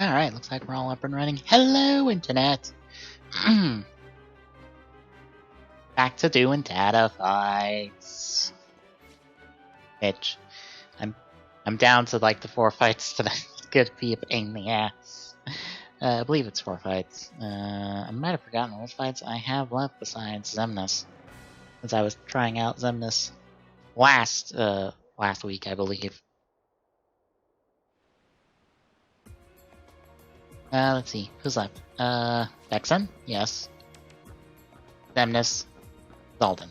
Alright, looks like we're all up and running. Hello, Internet! Back to doing data fights. Which, I'm down to like the 4 fights today. It's gonna be a pain in the ass. I believe it's 4 fights. I might have forgotten which fights I have left besides Xemnas. Since I was trying out Xemnas last week, I believe. Let's see, who's left? Vexen? Yes. Xemnas. Zaldin. Is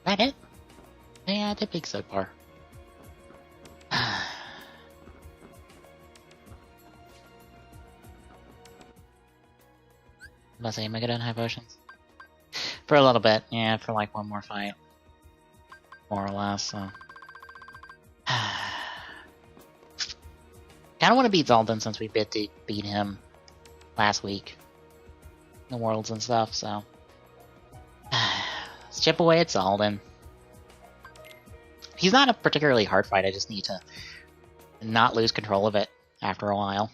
that it? Yeah, I did think so far. Let's say, am I gonna have potions? For a little bit, yeah, for like one more fight. More or less, so. Kinda wanna beat Zaldin since we beat him last week. In the worlds and stuff, so. Let's chip away at Zaldin. He's not a particularly hard fight, I just need to not lose control of it after a while.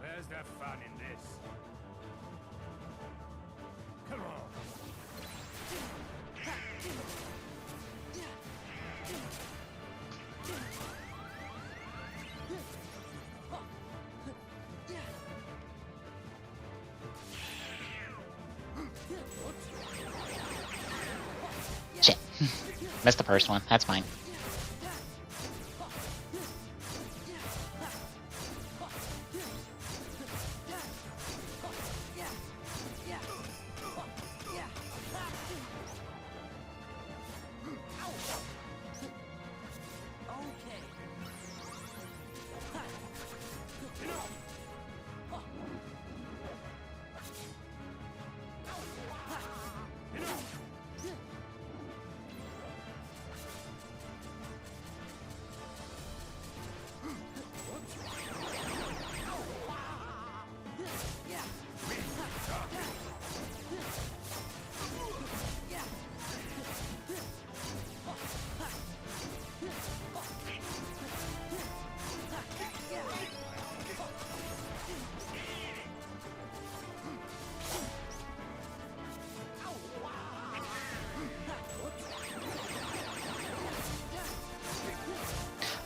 Where's the fun in this? Come on. Shit. Missed the first one, that's fine.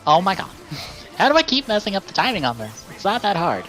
Oh my god. How do I keep messing up the timing on this? It's not that hard.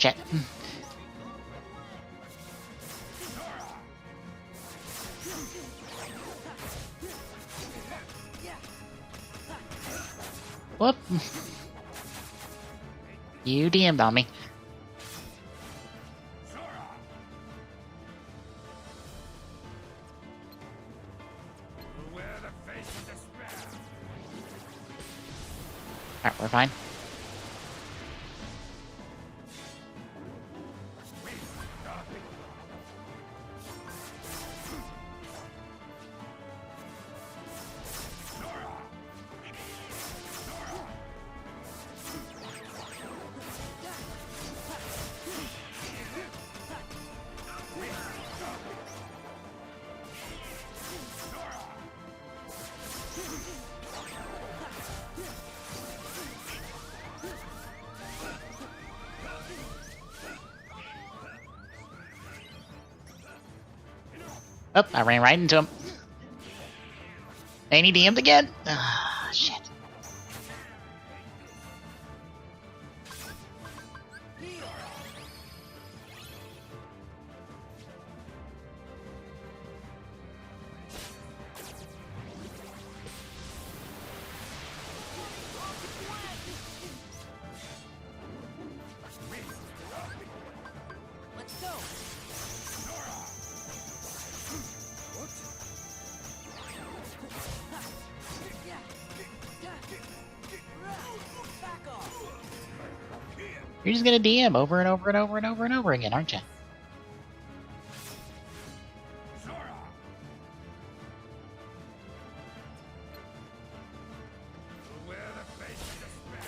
shit. Whoop. You DM'd on me. Alright, we're fine. Oh, I ran right into him. And he DM'd again. Ah, shit. You're just gonna DM over and over and over and over and over again, aren't you?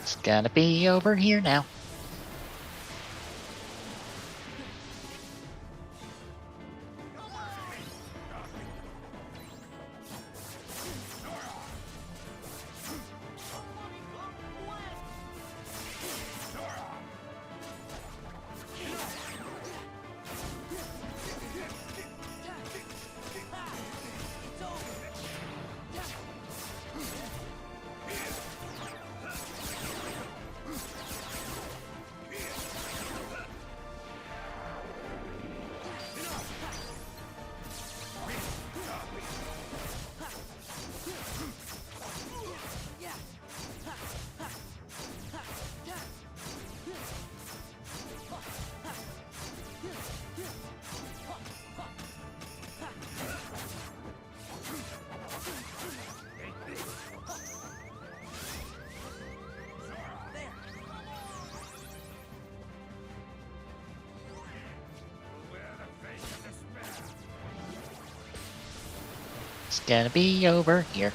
It's gonna be over here now. It's gonna be over here.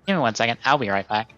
Give me 1 second. I'll be right back.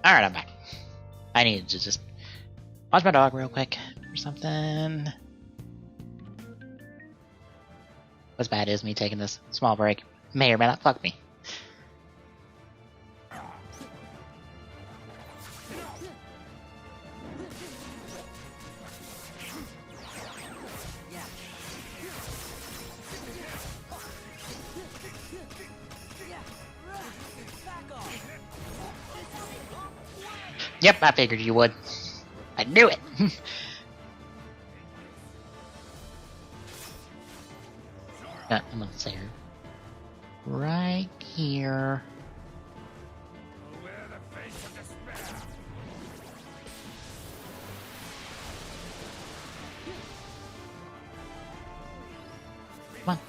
Alright, I'm back. I needed to just watch my dog real quick or something. What's bad is me taking this small break. May or may not fuck me. Yep, I figured you would. I knew it! No, I'm gonna say her. Right here. Wear the face of despair. Come on.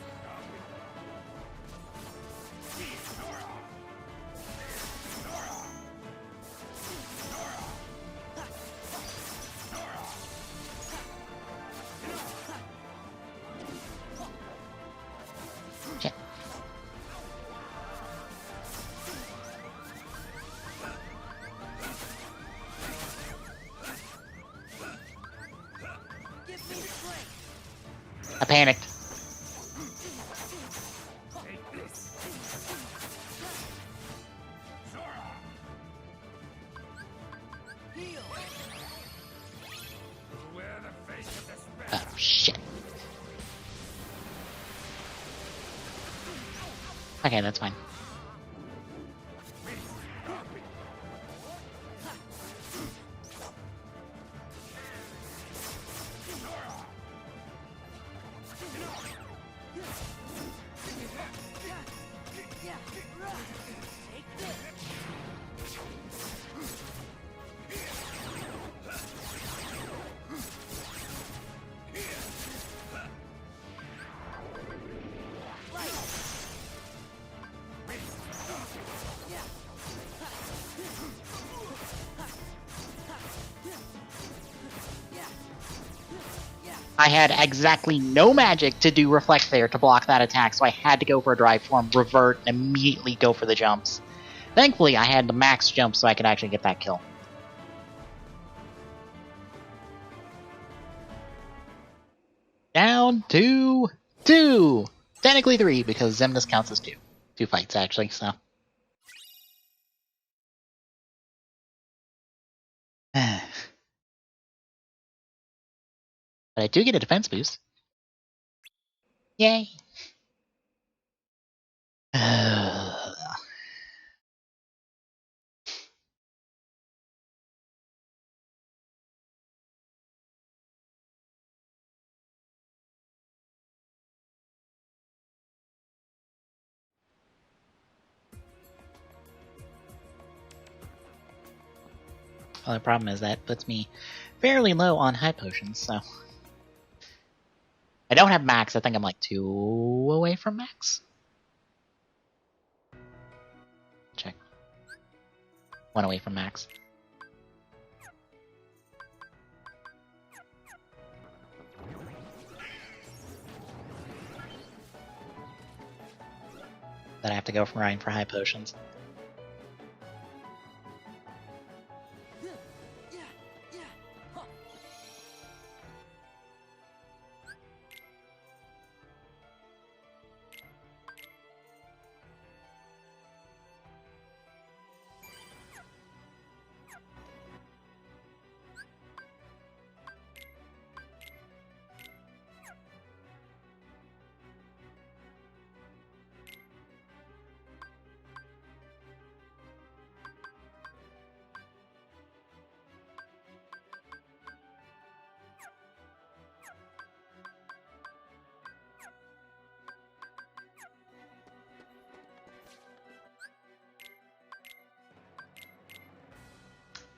Shit. I panicked. Take this. Zora. Heal. Wear the face of despair. Oh, shit. Okay, that's fine. I had exactly no magic to do Reflect there to block that attack, so I had to go for a Drive Form, revert, and immediately go for the jumps. Thankfully, I had the max jump so I could actually get that kill. Down to 2! Technically 3, because Xemnas counts as 2. 2 fights, actually, so... But I do get a defense boost. Yay! Well, the problem is that puts me fairly low on high potions, so... I don't have max, I think I'm like 2 away from max. Check. 1 away from max. But I have to go from Ryan for high potions.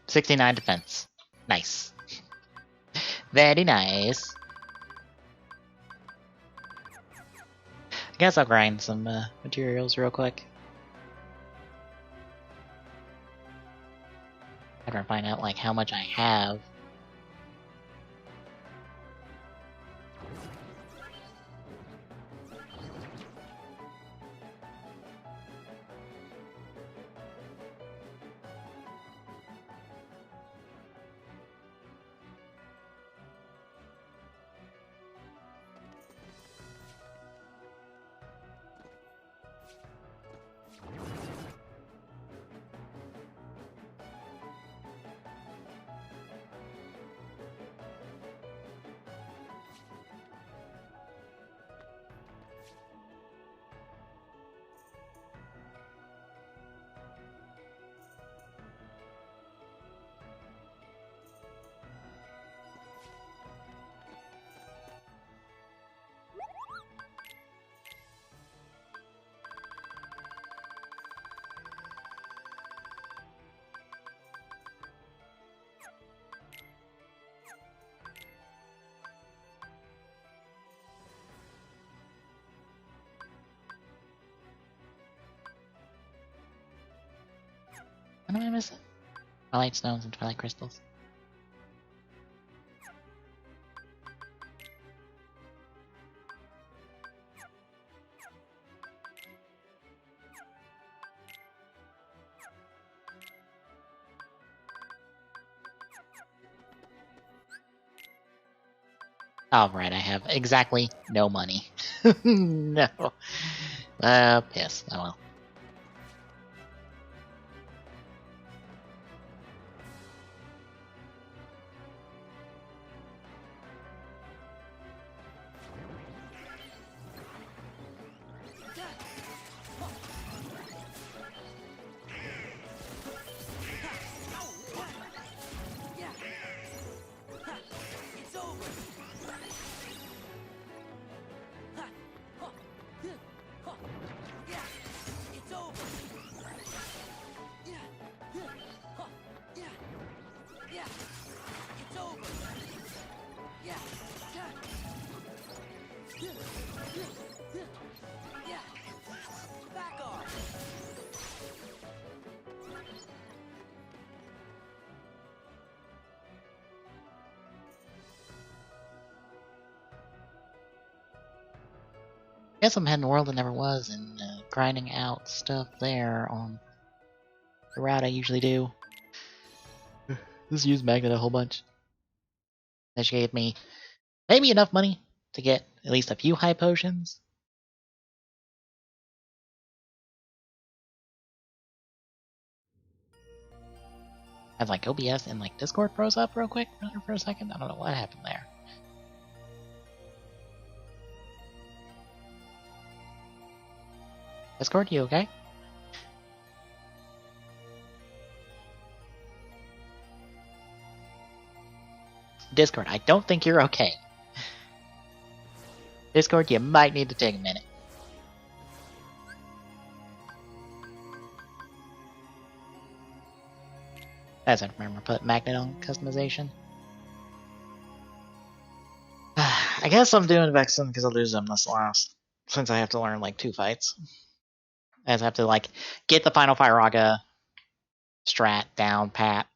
$69 defense. Nice. Very nice. I guess I'll grind some materials real quick. I gotta find out like how much I have. What am I missing? Twilight stones and twilight crystals. Alright, I have exactly no money. No. Piss. Oh well. Guess I'm heading a world that never was and grinding out stuff there on the route I usually do. Just use Magnet a whole bunch. That should gave me maybe enough money to get at least a few high potions. Have like OBS and like Discord froze up real quick for a second. I don't know what happened there. Discord, you okay? Discord, I don't think you're okay. Discord, you might need to take a minute. As I remember, put Magnet on customization. I guess I'm doing Vexen because I'll lose them this last, since I have to learn like 2 fights. As I have to like get the final Firaga strat down pat.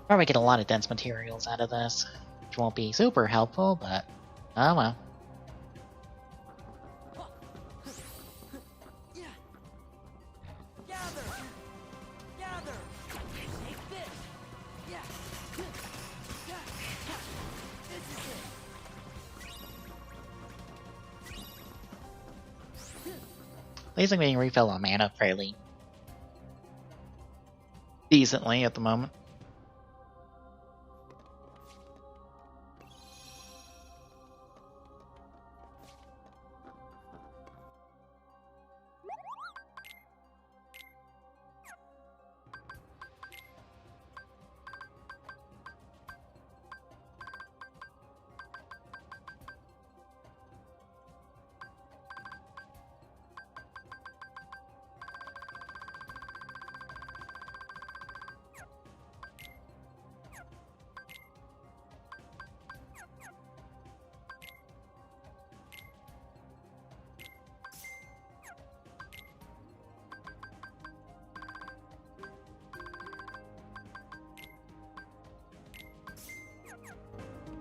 Probably get a lot of dense materials out of this, which won't be super helpful, but oh well. At least I'm getting refill on mana fairly decently at the moment.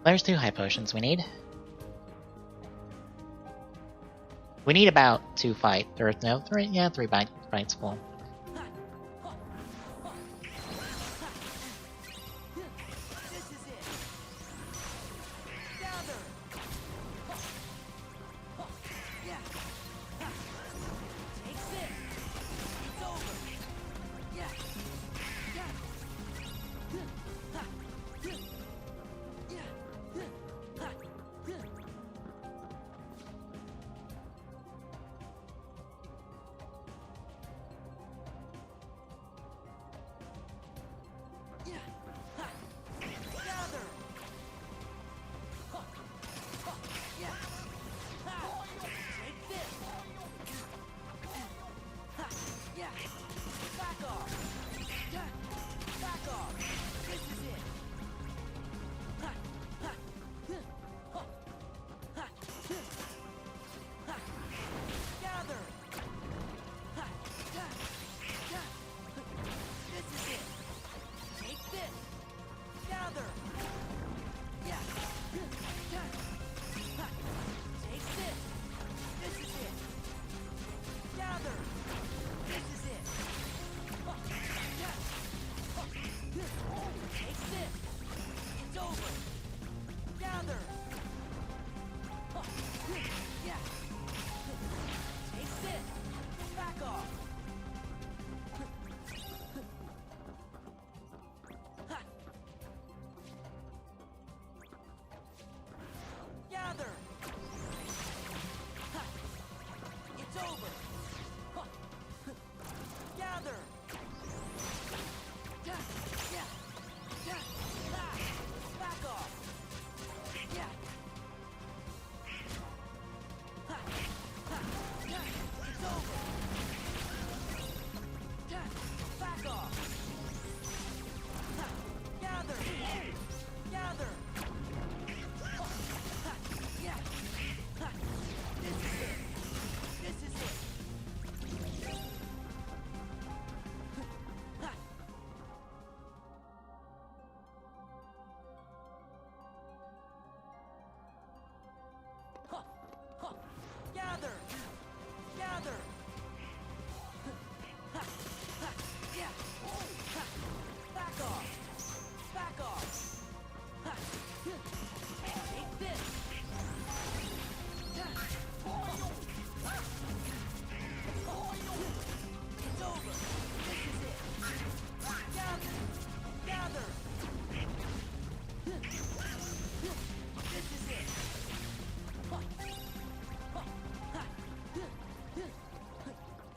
There's 2 high potions we need. We need about 2 fights. Or no, 3. Yeah, 3 fights full.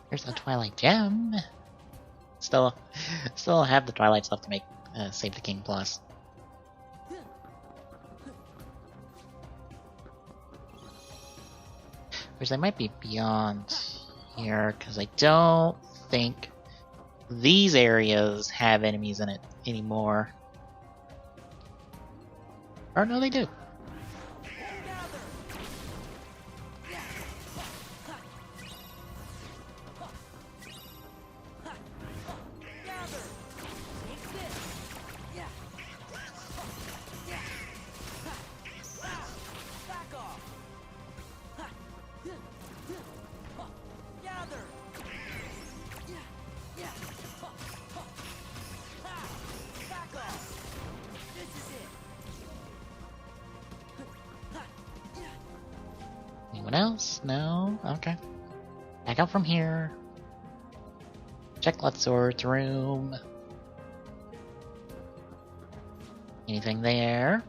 Here's the Twilight Gem. Still have the Twilight stuff to make Save the King Plus. Which they might be beyond here, because I don't think these areas have enemies in it anymore. Or no, they do. Anyone else? No? Okay. Back out from here. Check Luxord's room. Anything there?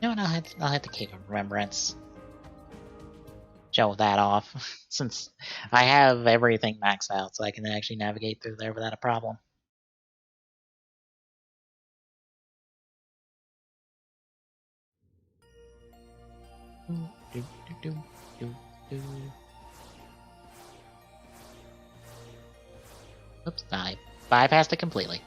No, no, I'll hit the Cave of Remembrance. Show that off, since I have everything maxed out, so I can actually navigate through there without a problem. Oops, I bypassed it completely.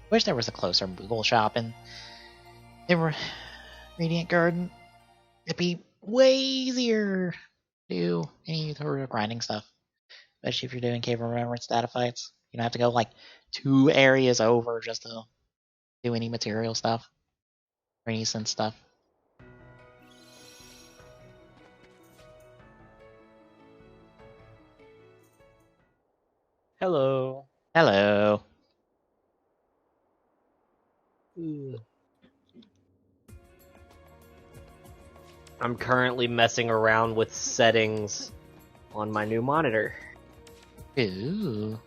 Wish there was a closer Moogle shop in Radiant Garden. It'd be way easier to do any sort of grinding stuff. Especially if you're doing Cave of Remembrance data fights. You don't have to go like 2 areas over just to do any material stuff. Or any sense stuff. Hello. Hello. I'm currently messing around with settings on my new monitor. Ooh.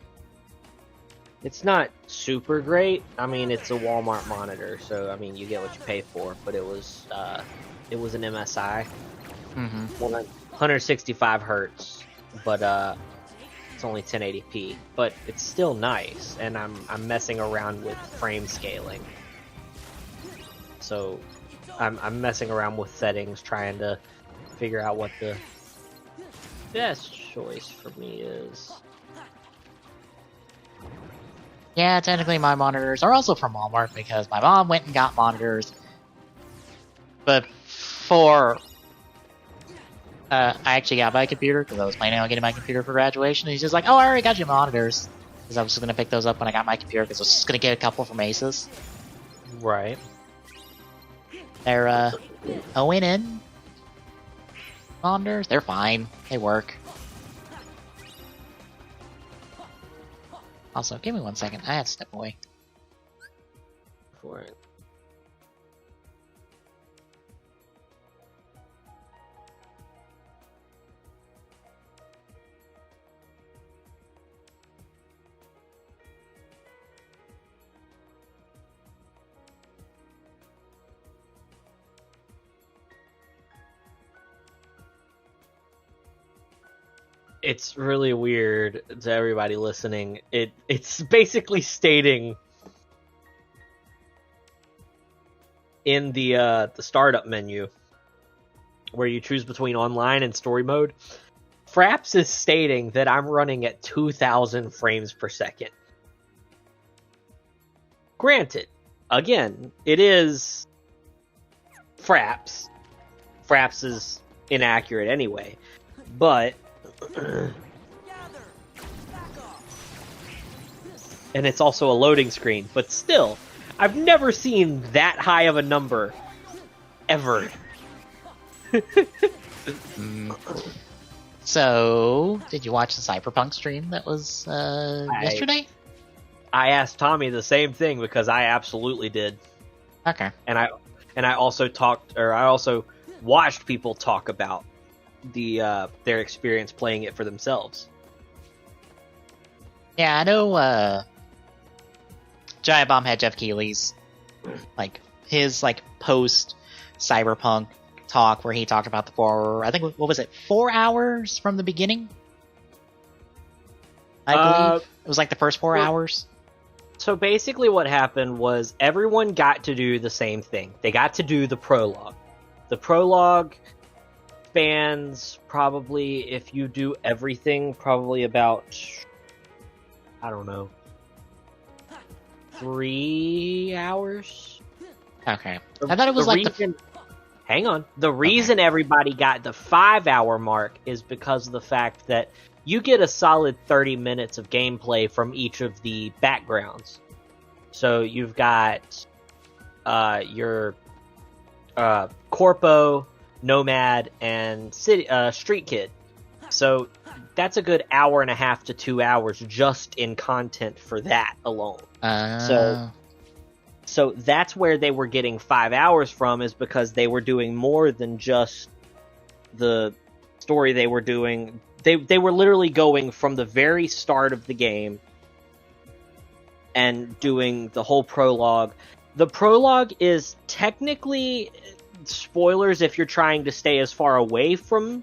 It's not super great. I mean, it's a Walmart monitor, so I mean, you get what you pay for. But it was an MSI, 165 hertz, but it's only 1080p. But it's still nice, and I'm messing around with frame scaling. So I'm messing around with settings, trying to figure out what the best choice for me is. Yeah, technically my monitors are also from Walmart because my mom went and got monitors. But for... I actually got my computer because I was planning on getting my computer for graduation. And he's just like, oh, I already got you monitors. Because I was just going to pick those up when I got my computer because I was just going to get a couple from Aces. Right. They're ONN monitors. They're fine. They work. Also, give me 1 second. I have to step away. For it. It's really weird to everybody listening. It's basically stating in the startup menu where you choose between online and story mode. Fraps is stating that I'm running at 2,000 frames per second. Granted, again, it is Fraps. Fraps is inaccurate anyway, but and it's also a loading screen, but still, I've never seen that high of a number ever. So, did you watch the Cyberpunk stream that was yesterday? I asked Tommy the same thing because I absolutely did. Okay. And I also watched people talk about their experience playing it for themselves. Yeah, I know Giant Bomb had Jeff Keighley's his post Cyberpunk talk where he talked about the 4 hours from the beginning? I believe it was the first 4 hours. So basically what happened was everyone got to do the same thing. They got to do the prologue. The prologue spans probably, if you do everything, probably about, I don't know, 3 hours? Okay. I thought it was Hang on. The reason everybody got the 5 hour mark is because of the fact that you get a solid 30 minutes of gameplay from each of the backgrounds. So you've got your Corpo, Nomad, and Street Kid. So that's a good hour and a half to 2 hours just in content for that alone. So that's where they were getting 5 hours from, is because they were doing more than just the story they were doing. They were literally going from the very start of the game and doing the whole prologue. The prologue is technically spoilers if you're trying to stay as far away from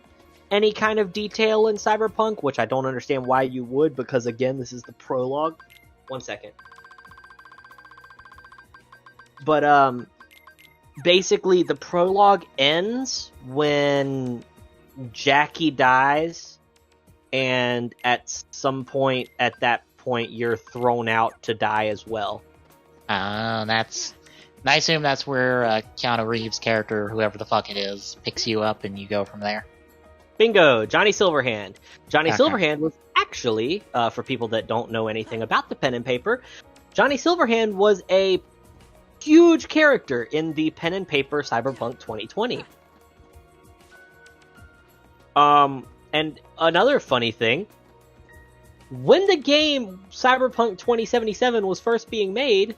any kind of detail in Cyberpunk, which I don't understand why you would, because again, this is the prologue. 1 second. But basically the prologue ends when Jackie dies, and at some point at that point you're thrown out to die as well. That's. I assume that's where Keanu Reeves' character, whoever the fuck it is, picks you up and you go from there. Bingo! Johnny Silverhand. Johnny Okay. Silverhand was actually, for people that don't know anything about the pen and paper, Johnny Silverhand was a huge character in the pen and paper Cyberpunk 2020. And another funny thing, when the game Cyberpunk 2077 was first being made,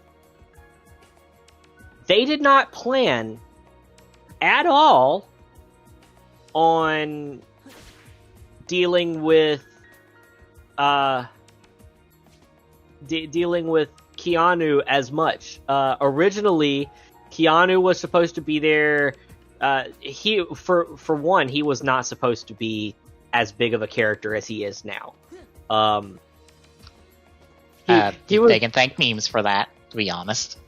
they did not plan at all on dealing with dealing with Keanu as much. Originally, Keanu was supposed to be there. He for one, he was not supposed to be as big of a character as he is now. He was. They can thank memes for that, to be honest.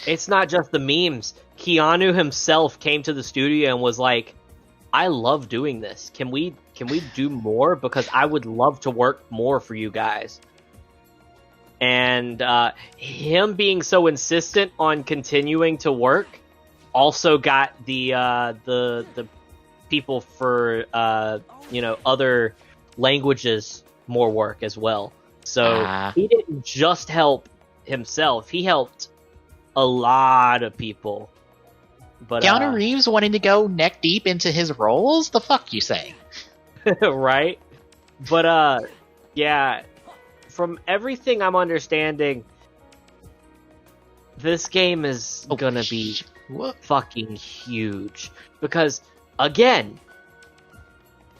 It's not just the memes. Keanu himself came to the studio and was like, I love doing this. Can we do more? Because I would love to work more for you guys. And him being so insistent on continuing to work also got the people for other languages more work as well. So he didn't just help himself, he helped a lot of people. But Keanu Reeves wanting to go neck deep into his roles? The fuck you say? right? But yeah, from everything I'm understanding, this game is gonna be fucking huge. Because again,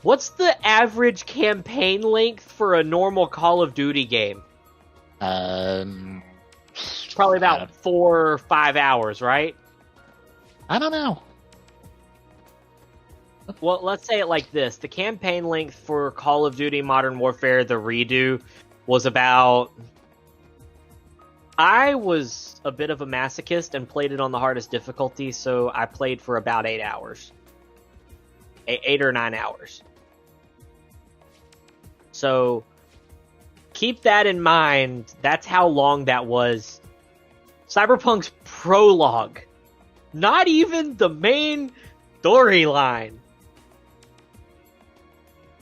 what's the average campaign length for a normal Call of Duty game? Probably about 4 or 5 hours, right? I don't know. Well, let's say it like this. The campaign length for Call of Duty Modern Warfare, the redo, was about... I was a bit of a masochist and played it on the hardest difficulty, so I played for about 8 hours. 8 or 9 hours. So, keep that in mind. That's how long that was. Cyberpunk's prologue, not even the main storyline,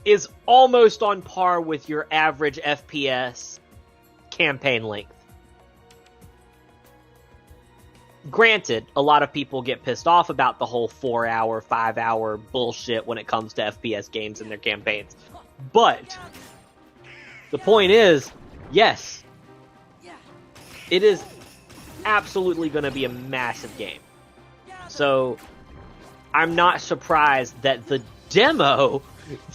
is almost on par with your average FPS campaign length. Granted, a lot of people get pissed off about the whole 4-hour, 5-hour bullshit when it comes to FPS games and their campaigns. But the point is, yes, it is absolutely going to be a massive game. So I'm not surprised that the demo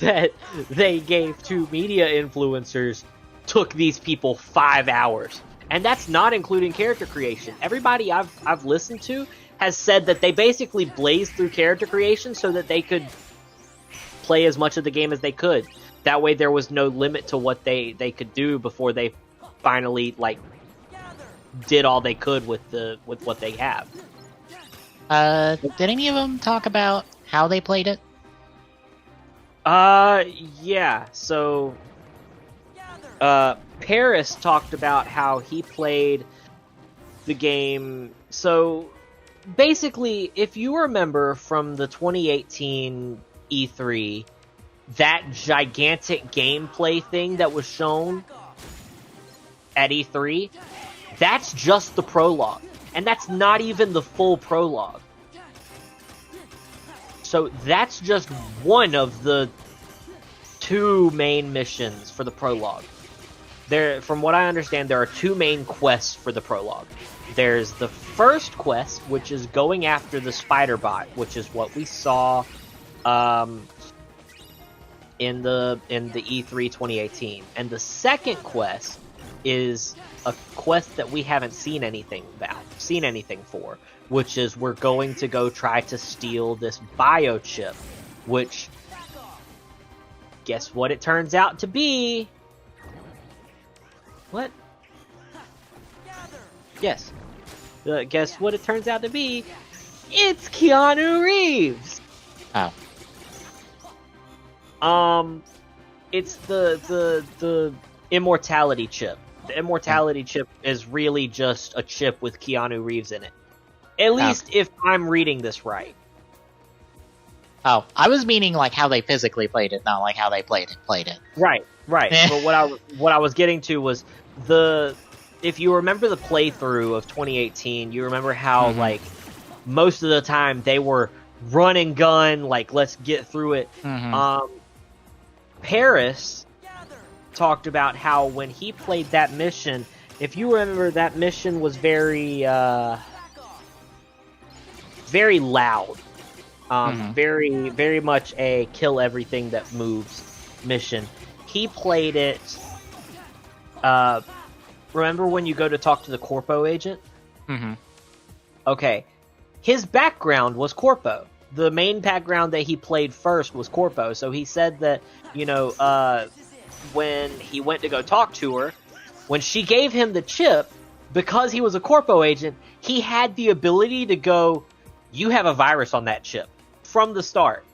that they gave to media influencers took these people 5 hours. And that's not including character creation. Everybody I've listened to has said that they basically blazed through character creation so that they could play as much of the game as they could. That way there was no limit to what they could do before they finally did all they could with what they have. Did any of them talk about how they played it? Yeah. So, Paris talked about how he played the game. So, basically, if you remember from the 2018 E3, that gigantic gameplay thing that was shown at E3, that's just the prologue. And that's not even the full prologue. So that's just one of the 2 main missions for the prologue. From what I understand, there are 2 main quests for the prologue. There's the first quest, which is going after the spider bot, which is what we saw in the E3 2018. And the second quest is a quest that we haven't seen anything for, which is we're going to go try to steal this biochip, which, guess what it turns out to be? What? Yes. Guess what it turns out to be? It's Keanu Reeves! Oh. It's the immortality chip. The immortality chip is really just a chip with Keanu Reeves in it. At least if I'm reading this right. Oh, I was meaning like how they physically played it, not like how they played it. Right. But what I was getting to was if you remember the playthrough of 2018, you remember how like most of the time they were run and gun, like let's get through it. Paris talked about how when he played that mission, if you remember, that mission was very very loud. Very, very much a kill everything that moves mission. He played it. Remember when you go to talk to the Corpo agent? Okay. His background was Corpo. The main background that he played first was Corpo. So he said that, when he went to go talk to her, when she gave him the chip, because he was a Corpo agent, he had the ability to go, you have a virus on that chip. From the start.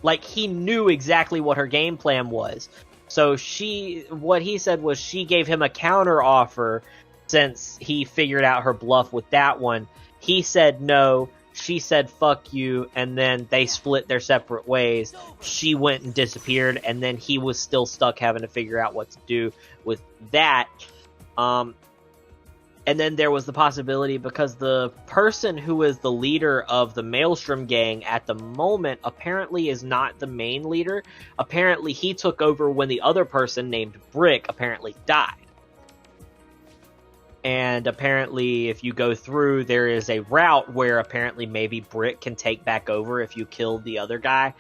Like, he knew exactly what her game plan was. So what he said was she gave him a counter offer since he figured out her bluff with that one. He said no, she said fuck you, and then they split their separate ways. She went and disappeared, and then he was still stuck having to figure out what to do with that. And then there was the possibility, because the person who is the leader of the Maelstrom gang at the moment apparently is not the main leader. Apparently he took over when the other person named Brick apparently died. And apparently if you go through, there is a route where apparently maybe Brick can take back over if you killed the other guy.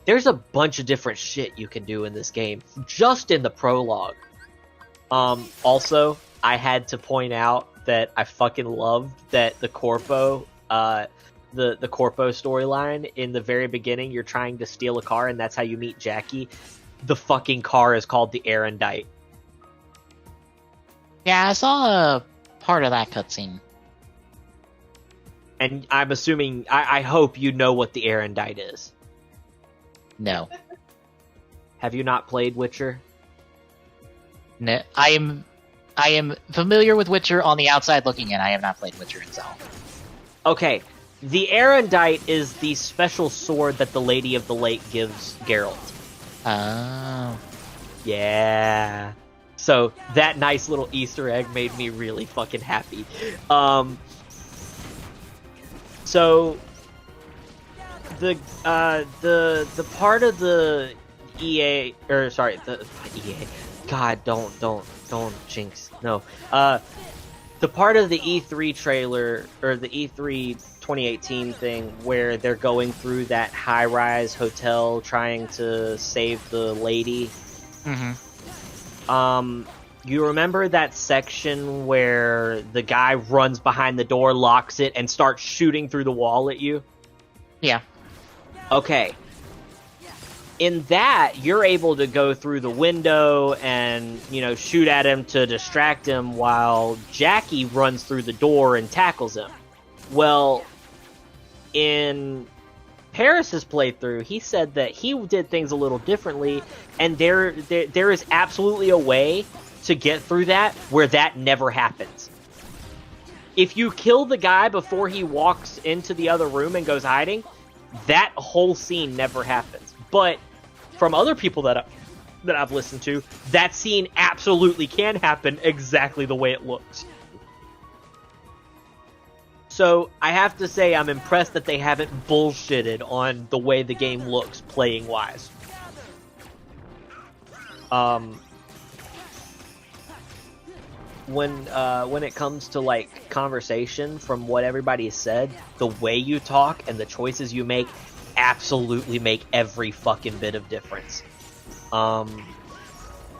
There's a bunch of different shit you can do in this game, just in the prologue. Also, I had to point out that I fucking loved that the Corpo, the Corpo storyline in the very beginning, you're trying to steal a car and that's how you meet Jackie. The fucking car is called the Erendite. Yeah, I saw a part of that cutscene. And I'm assuming, I hope you know what the Erendite is. No. Have you not played Witcher? No, I am familiar with Witcher on the outside looking in. I have not played Witcher itself. Okay, the Erendite is the special sword that the Lady of the Lake gives Geralt. Oh. Yeah. So that nice little Easter egg made me really fucking happy. So the part of the EA, or sorry, the EA. God, don't jinx. No. The part of the E3 trailer, or the E3 2018 thing, where they're going through that high-rise hotel trying to save the lady. You remember that section where the guy runs behind the door, locks it, and starts shooting through the wall at you? Yeah. Okay. In that, you're able to go through the window and, shoot at him to distract him while Jackie runs through the door and tackles him. Well, in Paris's playthrough, he said that he did things a little differently, and there is absolutely a way to get through that where that never happens. If you kill the guy before he walks into the other room and goes hiding, that whole scene never happens. But from other people that I've listened to, that scene absolutely can happen exactly the way it looks. So I have to say I'm impressed that they haven't bullshitted on the way the game looks playing wise. When it comes to like conversation, from what everybody has said, the way you talk and the choices you make absolutely make every fucking bit of difference.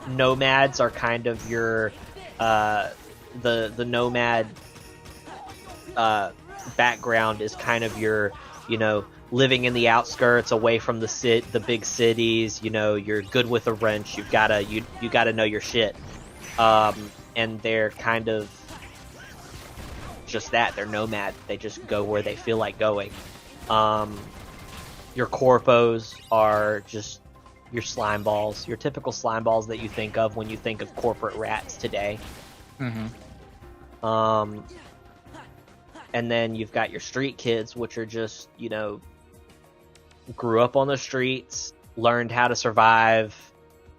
nomads are kind of your the nomad background is kind of your, you know, living in the outskirts away from the big cities. You know, you're good with a wrench. You gotta know your shit. And they're kind of just that. They're nomad. They just go where they feel like going. Your corpos are just your slime balls, your typical slime balls that you think of when you think of corporate rats today. Mm-hmm. And then you've got your street kids, which are just, you know, grew up on the streets, learned how to survive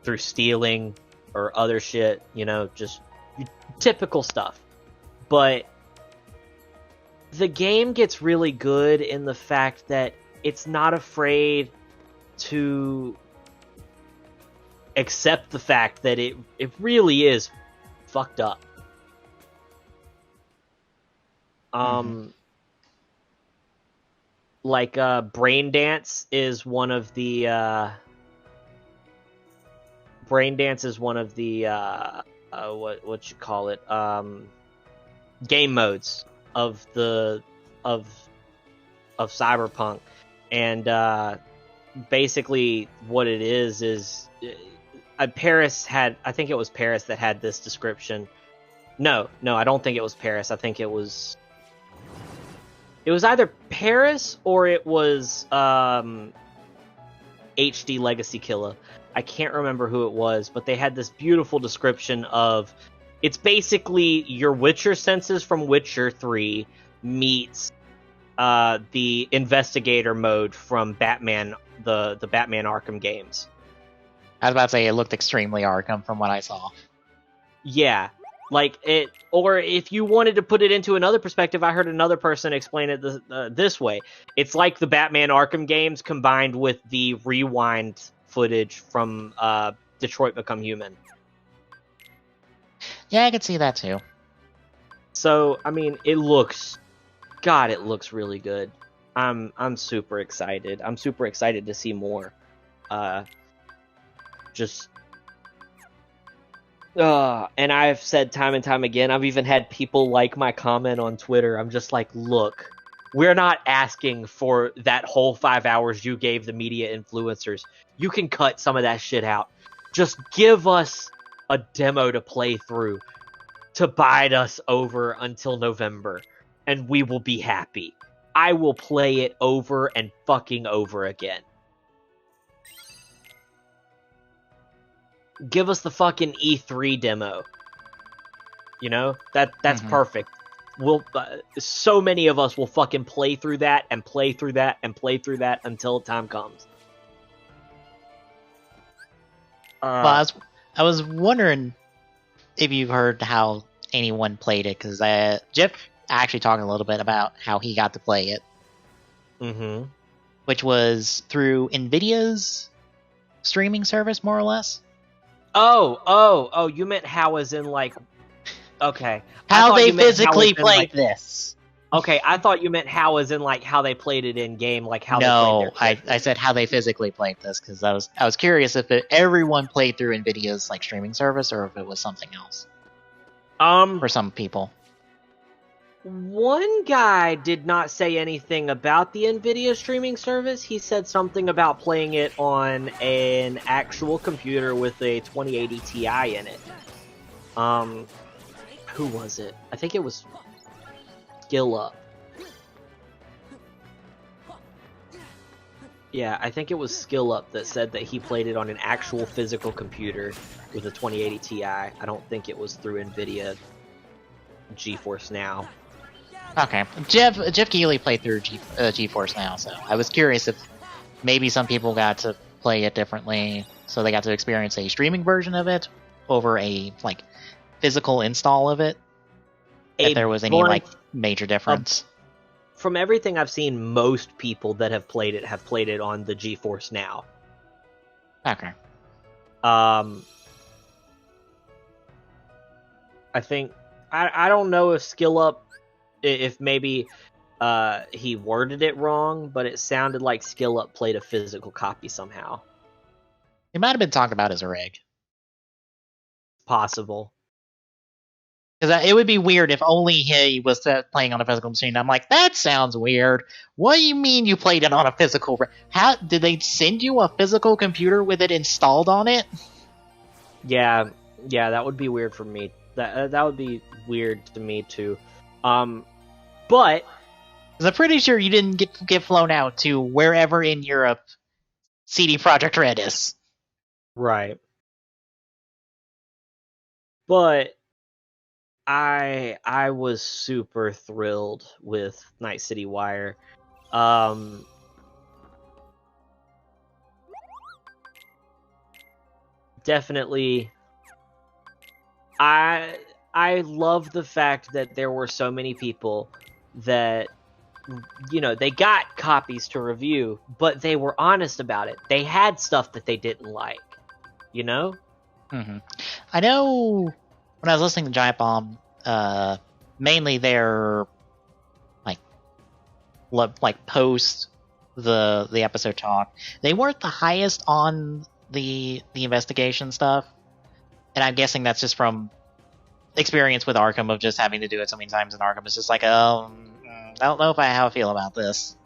through stealing or other shit, you know, just typical stuff. But the game gets really good in the fact that it's not afraid to accept the fact that it really is fucked up. Like Brain Dance is one of the what you call it, game modes of Cyberpunk, and basically what it is Paris had, I think it was Paris that had this description. No, I don't think it was Paris. I think it was either Paris or it was HD Legacy Killer. I can't remember who it was, but they had this beautiful description of, it's basically your Witcher senses from Witcher 3 meets the investigator mode from Batman, the Batman Arkham games. I was about to say it looked extremely Arkham from what I saw. Yeah. Like it, or if you wanted to put it into another perspective, I heard another person explain it this way. It's like the Batman Arkham games combined with the rewind footage from Detroit Become Human. Yeah, I could see that too. So, I mean, it looks really good. I'm super excited. I'm super excited to see more. And I've said time and time again, I've even had people like my comment on Twitter. I'm just like, look, we're not asking for that whole 5 hours you gave the media influencers. You can cut some of that shit out. Just give us a demo to play through to bide us over until November, and we will be happy. I will play it over and fucking over again. Give us the fucking E3 demo. You know, that's perfect. We'll so many of us will fucking play through that and play through that and play through that until time comes. Well, I was wondering if you've heard how anyone played it, because Jeff actually talking a little bit about how he got to play it. Mm-hmm. Which was through NVIDIA's streaming service, more or less. Oh, you meant how as in like, okay. How they physically played this. Okay, I thought you meant how as in like how they played it in game, like how no, they played I said how they physically played this, because I was curious if everyone played through NVIDIA's like streaming service or if it was something else. For some people. One guy did not say anything about the NVIDIA streaming service. He said something about playing it on an actual computer with a 2080 Ti in it. Who was it? I think it was Skill Up. Yeah, I think it was Skill Up that said that he played it on an actual physical computer with a 2080 Ti. I don't think it was through NVIDIA GeForce Now. Okay, Jeff Keighley played through GeForce Now, so I was curious if maybe some people got to play it differently, so they got to experience a streaming version of it over a like physical install of it. If there was any like major difference. From everything I've seen, most people that have played it on the GeForce Now. Okay. I think I don't know if Skill Up, if maybe he worded it wrong, but it sounded like Skill Up played a physical copy somehow. It might have been talked about as a rig. possible. Because it would be weird if only he was playing on a physical machine. I'm like, that sounds weird. What do you mean you played it on a physical? How did they send you a physical computer with it installed on it? Yeah, that would be weird for me. That would be weird to me too. But Because I'm pretty sure you didn't get flown out to wherever in Europe CD Projekt Red is. right. But I was super thrilled with Night City Wire. Definitely, I love the fact that there were so many people that, you know, they got copies to review, but they were honest about it. They had stuff that they didn't like, you know? Mm-hmm. I know when I was listening to Giant Bomb, mainly their like post the episode talk, they weren't the highest on the investigation stuff, and I'm guessing that's just from experience with Arkham of just having to do it so many times in Arkham. It's just like, I don't know if I how I feel about this.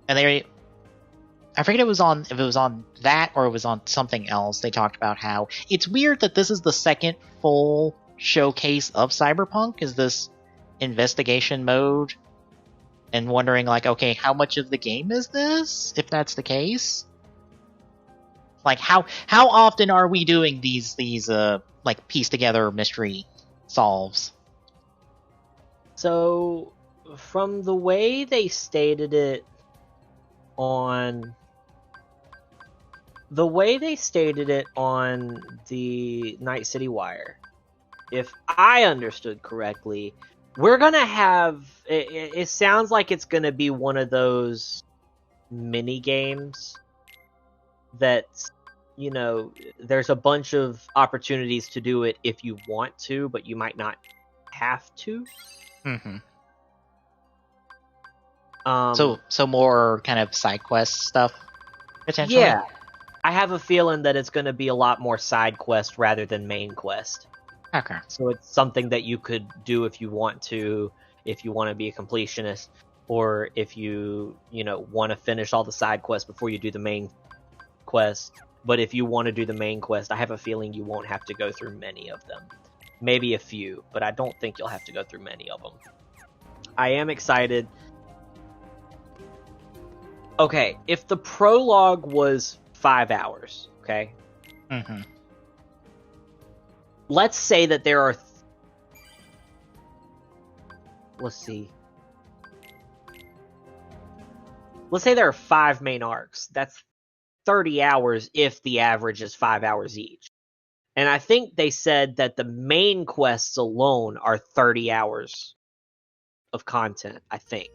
And I forget if it was on that or it was on something else. They talked about how it's weird that this is the second full showcase of Cyberpunk, is this investigation mode, and wondering like, okay, how much of the game is this? If that's the case, like how often are we doing these like piece together mystery solves? So, from the way they stated it on the Night City Wire, if I understood correctly, we're gonna have it sounds like it's gonna be one of those mini games that's, you know, there's a bunch of opportunities to do it if you want to, but you might not have to. Mm-hmm. So more kind of side quest stuff, potentially? Yeah. I have a feeling that it's going to be a lot more side quest rather than main quest. Okay. So it's something that you could do if you want to be a completionist, or if you want to finish all the side quests before you do the main quest. But if you want to do the main quest, I have a feeling you won't have to go through many of them. Maybe a few, but I don't think you'll have to go through many of them. I am excited. Okay, if the prologue was 5 hours, okay? Mm-hmm. Let's say that there are... Let's see. Let's say there are 5 main arcs. That's 30 hours if the average is 5 hours each. And I think they said that the main quests alone are 30 hours of content, I think.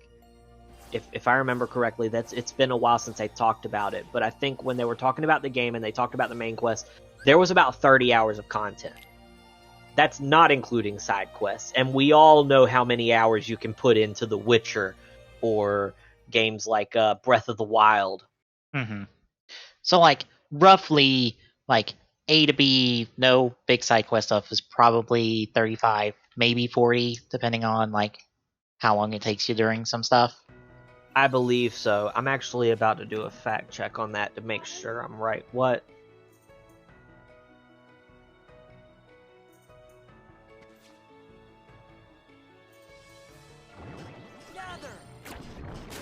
If I remember correctly, it's been a while since I talked about it, but I think when they were talking about the game and they talked about the main quest, there was about 30 hours of content. That's not including side quests, and we all know how many hours you can put into The Witcher or games like Breath of the Wild. Mm-hmm. So like roughly like A to B, no big side quest stuff, is probably 35, maybe 40, depending on like how long it takes you during some stuff. I believe so. I'm actually about to do a fact check on that to make sure I'm right. What?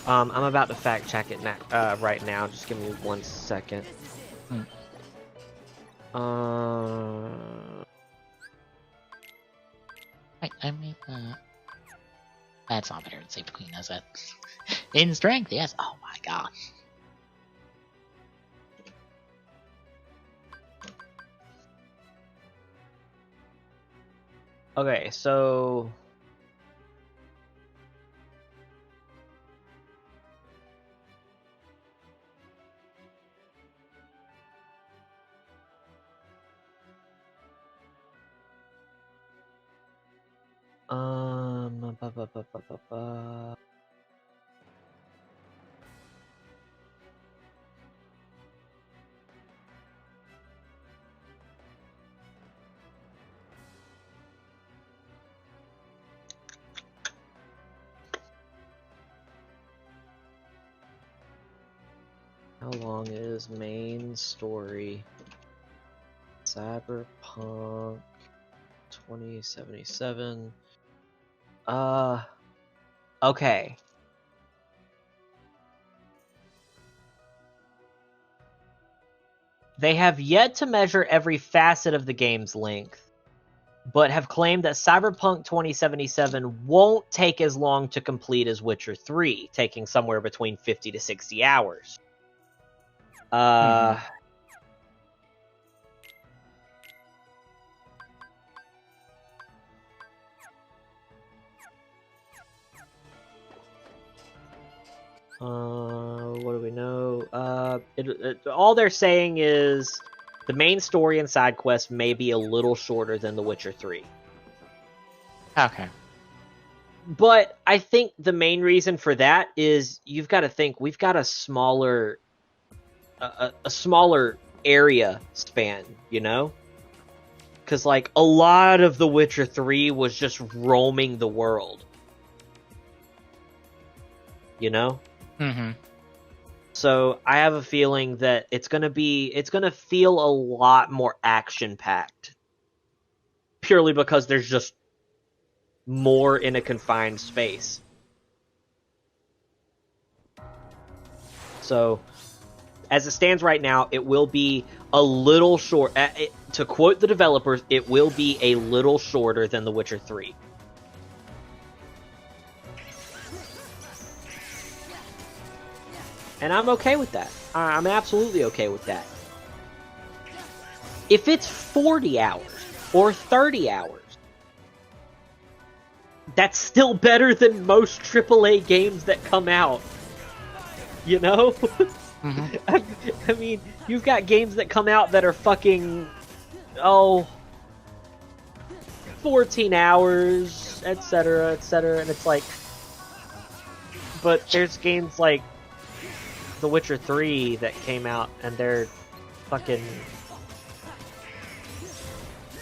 I'm about to fact check it right now. Just give me 1 second. Wait, I made that's not better than Save the Queen, is it? In strength, yes. Oh my god. Okay, so... Ba, ba, ba, ba, ba, ba. How long is main story? Cyberpunk 2077. Okay. They have yet to measure every facet of the game's length, but have claimed that Cyberpunk 2077 won't take as long to complete as Witcher 3, taking somewhere between 50 to 60 hours. What do we know? All they're saying is the main story and side quests may be a little shorter than The Witcher 3. Okay. But I think the main reason for that is you've got to think we've got a smaller area span, you know? Because, like, a lot of The Witcher 3 was just roaming the world. You know? Mm-hmm. So I have a feeling that it's gonna feel a lot more action-packed. Purely because there's just more in a confined space. So, as it stands right now, it will be a little short. To quote the developers, it will be a little shorter than The Witcher 3. And I'm okay with that. I'm absolutely okay with that. If it's 40 hours or 30 hours, that's still better than most AAA games that come out. You know? Mm-hmm. I mean, you've got games that come out that are fucking, 14 hours, etc., and it's like, but there's games like The Witcher 3 that came out, and they're fucking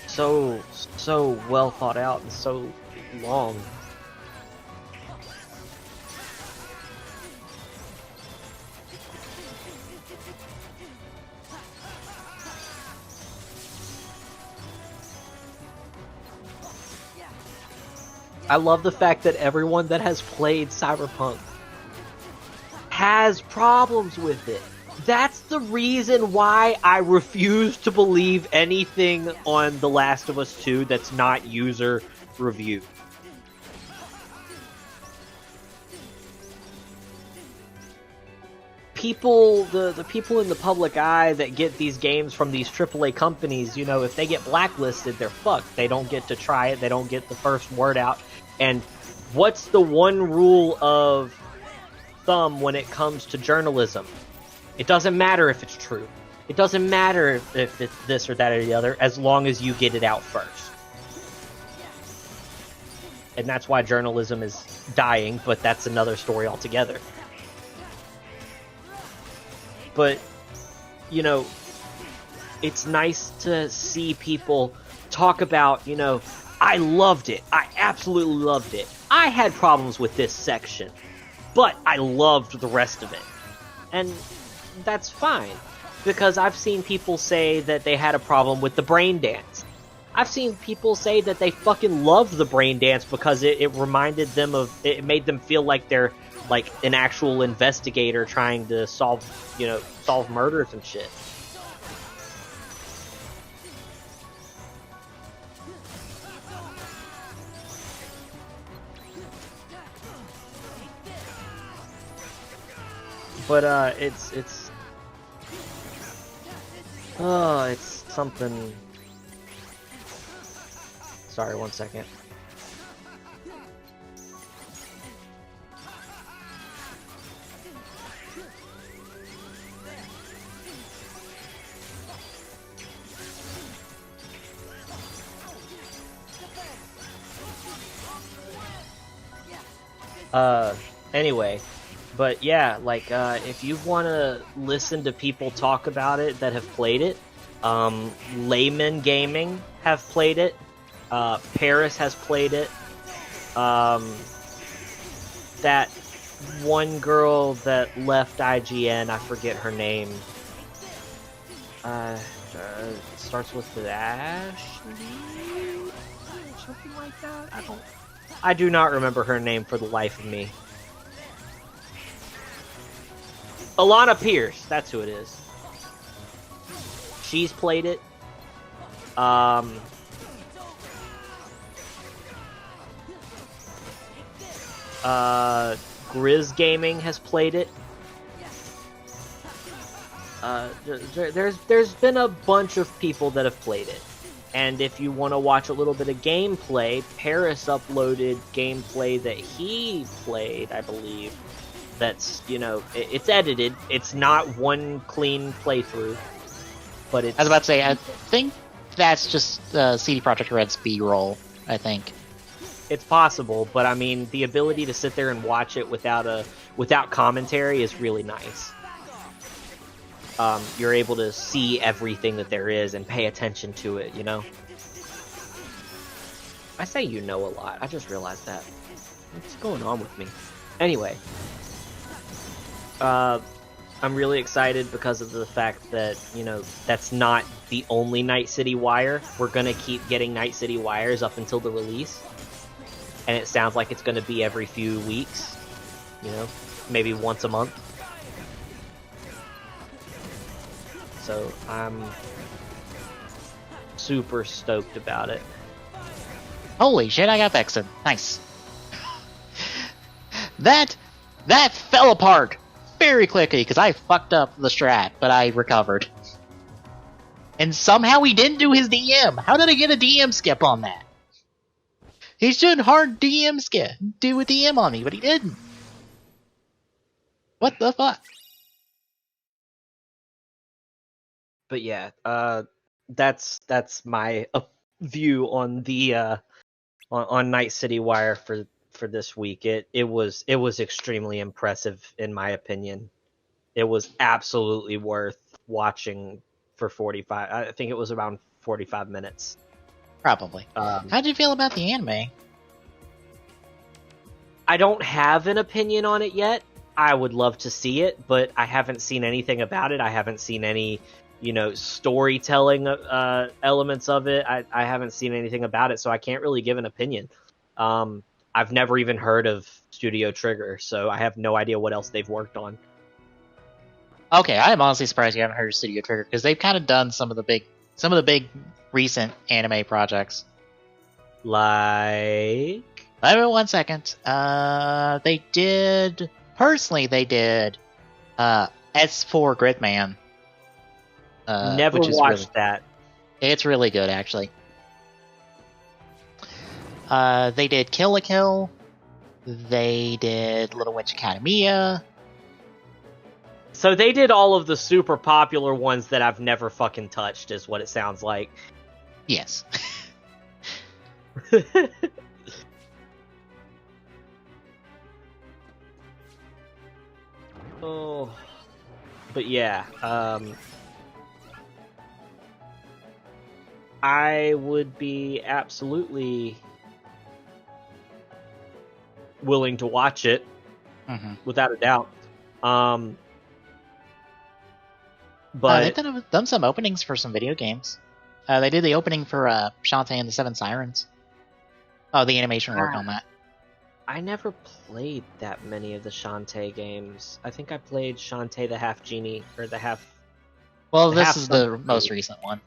so well thought out and so long. I love the fact that everyone that has played Cyberpunk has problems with it. That's the reason why I refuse to believe anything on The Last of Us 2 that's not user reviewed. People, the people in the public eye that get these games from these AAA companies, you know, if they get blacklisted, they're fucked. They don't get to try it. They don't get the first word out. And what's the one rule of thumb when it comes to journalism? It doesn't matter if it's true. It doesn't matter if it's this or that or the other, as long as you get it out first. And that's why journalism is dying, but that's another story altogether. But, you know, it's nice to see people talk about, you know, I loved it. I absolutely loved it. I had problems with this section, but I loved the rest of it. And that's fine, because I've seen people say that they had a problem with the brain dance. I've seen people say that they fucking loved the brain dance because it reminded them of, it made them feel like they're like an actual investigator trying to solve murders and shit. But it's something. Sorry, 1 second. Anyway, but yeah, like, if you want to listen to people talk about it that have played it, Layman Gaming have played it, Paris has played it, that one girl that left IGN. I forget her name. Starts with the Ashley, something like that. I do not remember her name for the life of me. Alana Pierce, that's who it is. She's played it. Grizz Gaming has played it. There's been a bunch of people that have played it. And if you want to watch a little bit of gameplay, Paris uploaded gameplay that he played, I believe. That's, it's edited. It's not one clean playthrough. But it's... I was about to say, I think that's just CD Projekt Red's B-roll, I think. It's possible, but I mean, the ability to sit there and watch it without commentary is really nice. You're able to see everything that there is and pay attention to it, I say a lot. I just realized that. What's going on with me? Anyway. I'm really excited because of the fact that, that's not the only Night City Wire. We're going to keep getting Night City Wires up until the release. And it sounds like it's going to be every few weeks. Maybe once a month. So I'm super stoked about it. Holy shit, I got Vexen. Nice. That fell apart very quickly because I fucked up the strat, but I recovered. And somehow he didn't do his DM. How did I get a DM skip on that? He should hard DM skip, do a DM on me, but he didn't. What the fuck? But yeah, that's my view on the on Night City Wire for this week. It was extremely impressive in my opinion. It was absolutely worth watching for 45. I think it was around 45 minutes. Probably. How'd you feel about the anime? I don't have an opinion on it yet. I would love to see it, but I haven't seen anything about it. I haven't seen any, storytelling elements of it. I haven't seen anything about it, so I can't really give an opinion. I've never even heard of Studio Trigger, so I have no idea what else they've worked on. Okay, I am honestly surprised you haven't heard of Studio Trigger, because they've kind of done some of the big recent anime projects. Like... Wait 1 second. They did S4 Gridman. Never watched that. It's really good, actually. They did Kill la Kill. They did Little Witch Academia. So they did all of the super popular ones that I've never fucking touched, is what it sounds like. Yes. Oh, but yeah, I would be absolutely willing to watch it, without a doubt. But they've done some openings for some video games. They did the opening for Shantae and the Seven Sirens. Oh, the animation work on that. I never played that many of the Shantae games. I think I played Shantae the Half Genie, or the Half... Well, this is the most recent one.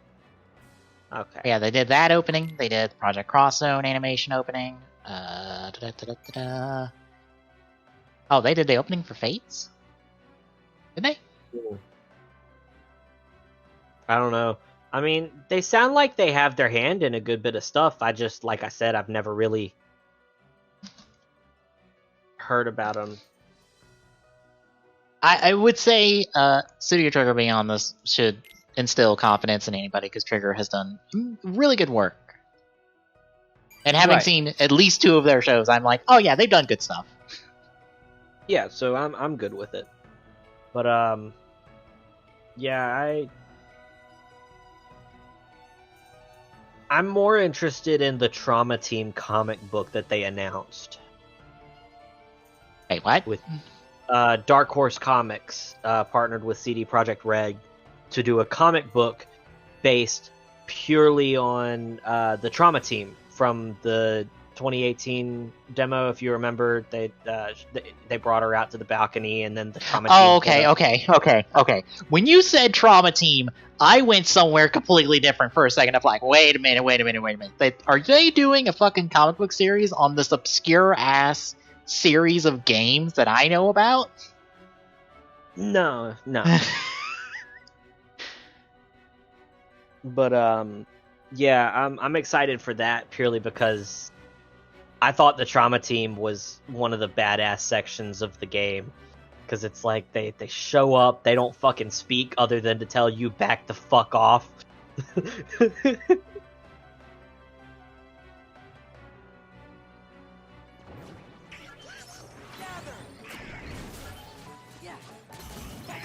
Okay. Yeah, they did that opening. They did Project Cross Zone animation opening. Oh, they did the opening for Fates? Did they? I don't know. I mean, they sound like they have their hand in a good bit of stuff. I just, like I said, I've never really heard about them. I would say Studio Trigger being on this should instill confidence in anybody, because Trigger has done really good work. And having seen at least 2 of their shows, I'm like, oh yeah, they've done good stuff. Yeah, so I'm good with it. But yeah, I'm more interested in the Trauma Team comic book that they announced. Wait, what? Dark Horse Comics partnered with CD Projekt Red to do a comic book based purely on the Trauma Team from the 2018 demo. If you remember, they brought her out to the balcony, and then the Trauma Team. Oh, okay. When you said Trauma Team, I went somewhere completely different for a second. I'm like, wait a minute. Are they doing a fucking comic book series on this obscure ass series of games that I know about? No. But yeah, I'm excited for that purely because I thought the Trauma Team was one of the badass sections of the game. Because it's like they show up, they don't fucking speak other than to tell you back the fuck off.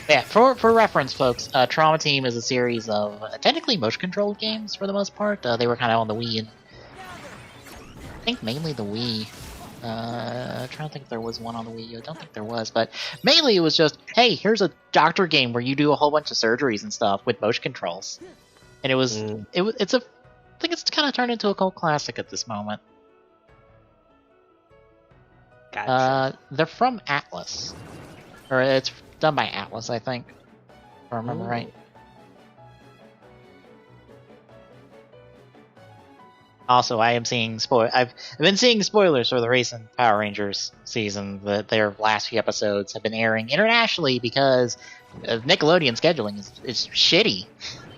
Yeah, for reference, folks, Trauma Team is a series of technically motion-controlled games for the most part. They were kind of on the Wii, and I think mainly the Wii. Trying to think if there was one on the Wii U. I don't think there was, but mainly it was just, hey, here's a doctor game where you do a whole bunch of surgeries and stuff with motion controls, and I think it's kind of turned into a cult classic at this moment. Gotcha. They're from Atlas, or it's done by Atlas, I think, if I remember right. Also, I am seeing I've been seeing spoilers for the recent Power Rangers season. That their last few episodes have been airing internationally because Nickelodeon scheduling is shitty,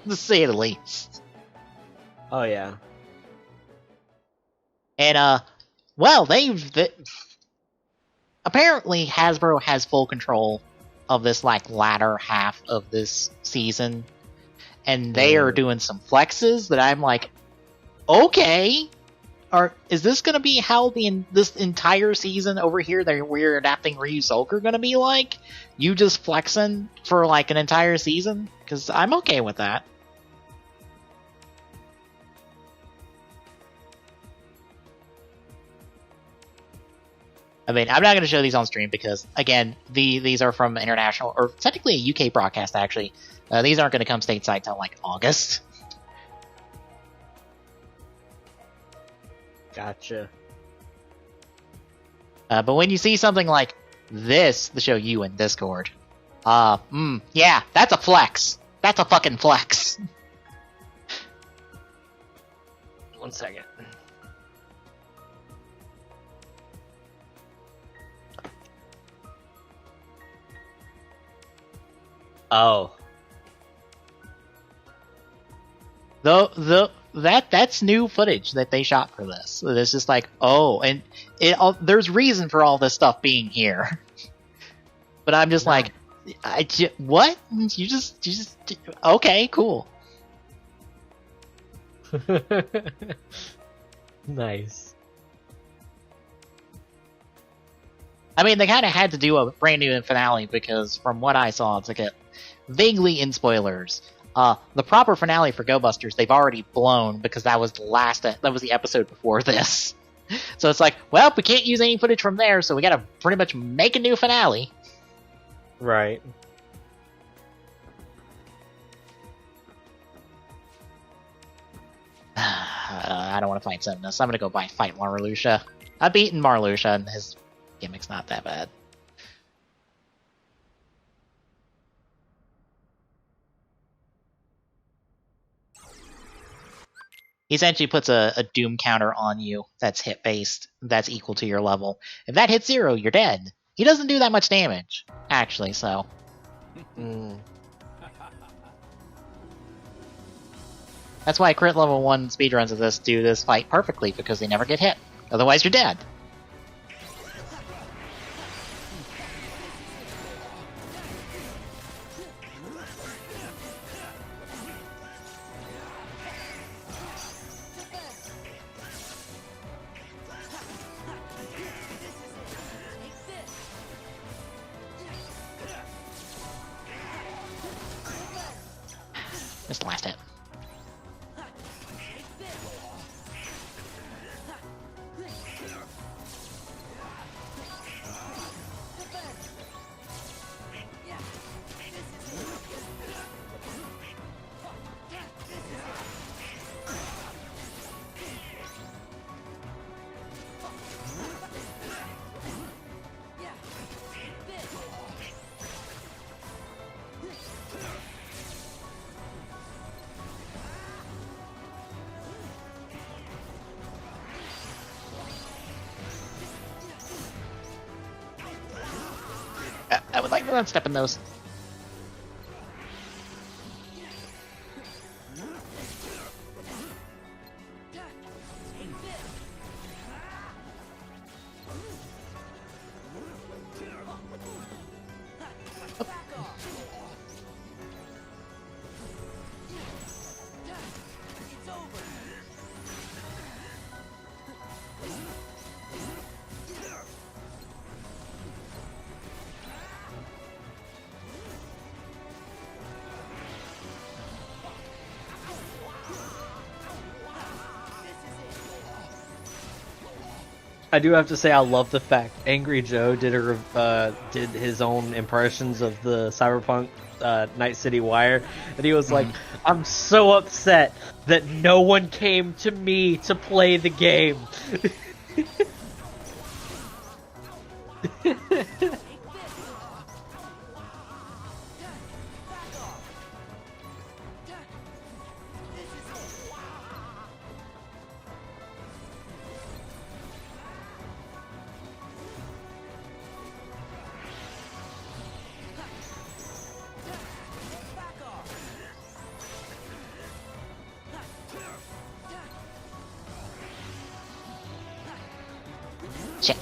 to say the least. Oh yeah. And well, apparently Hasbro has full control of this like latter half of this season, and they are doing some flexes that I'm like, okay, is this going to be how this entire season over here that we're adapting Ryu Soldier going to be like? You just flexing for like an entire season? Because I'm okay with that. I mean, I'm not going to show these on stream because, again, these are from international, or technically a UK broadcast, actually. These aren't going to come stateside till like August. Gotcha. But when you see something like this to show you in Discord, yeah, that's a flex. That's a fucking flex. 1 second. Oh. That's new footage that they shot for this. It's just like, oh, and there's reason for all this stuff being here. But I'm just like, what? You just okay, cool. Nice. I mean, they kind of had to do a brand new finale because from what I saw, it's like vaguely in spoilers. The proper finale for Go Busters they've already blown because that was the episode before this. So it's like, well, we can't use any footage from there, so we gotta pretty much make a new finale. Right. I don't want to fight Semnus. I'm gonna go fight Marluxia. I've beaten Marluxia, and his gimmick's not that bad. He essentially puts a doom counter on you that's hit based, that's equal to your level. If that hits 0, you're dead. He doesn't do that much damage, actually, so. That's why crit level 1 speedruns of this do this fight perfectly, because they never get hit. Otherwise, you're dead. Missed the last hit. I'm not stepping those. I do have to say I love the fact Angry Joe did did his own impressions of the Cyberpunk Night City Wire, and he was like, "I'm so upset that no one came to me to play the game." Shit.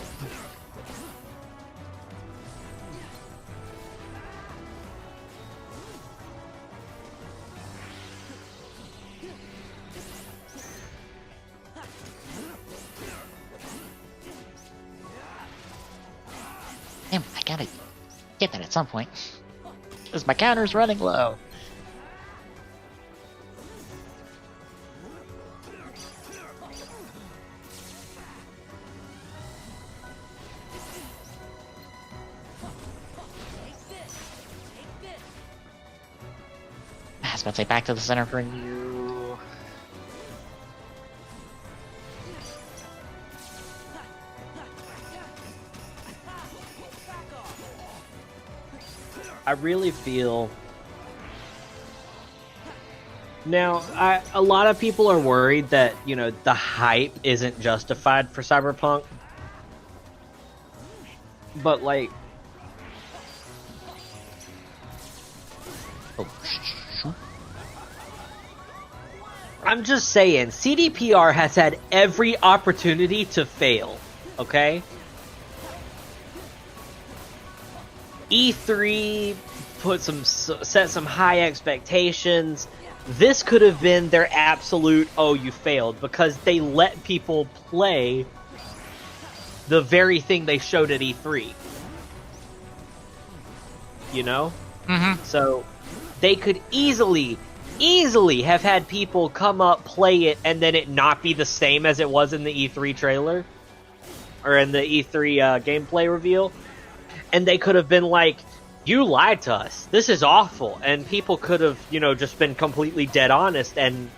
Damn, I gotta get that at some point. Because my counter's running low. I was about to say back to the center for you. I really feel now. A lot of people are worried that the hype isn't justified for Cyberpunk, but like, I'm just saying, CDPR has had every opportunity to fail. Okay. E3 set some high expectations. This could have been their absolute you failed, because they let people play the very thing they showed at E3. So they could easily have had people come up, play it, and then it not be the same as it was in the E3 trailer or in the E3 gameplay reveal. And they could have been like, "You lied to us. This is awful." And people could have, just been completely dead honest, and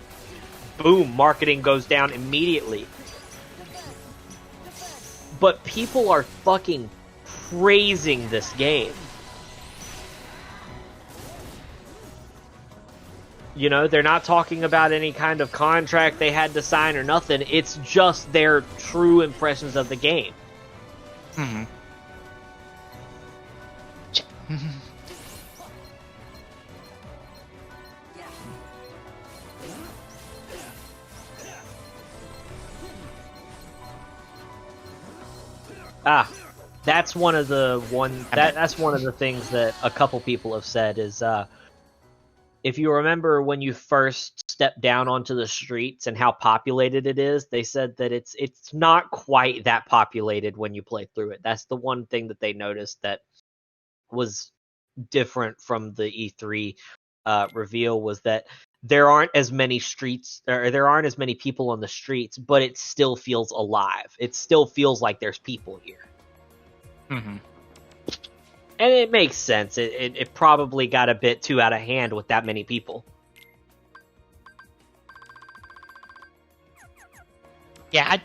boom, marketing goes down immediately. But people are fucking praising this game. They're not talking about any kind of contract they had to sign or nothing. It's just their true impressions of the game. Mm-hmm. That's one of the things that a couple people have said is, if you remember when you first stepped down onto the streets and how populated it is, they said that it's not quite that populated when you play through it. That's the one thing that they noticed that was different from the E3 reveal, was that there aren't as many streets, or there aren't as many people on the streets, but it still feels alive. It still feels like there's people here. Mm-hmm. And it makes sense. It probably got a bit too out of hand with that many people. Yeah,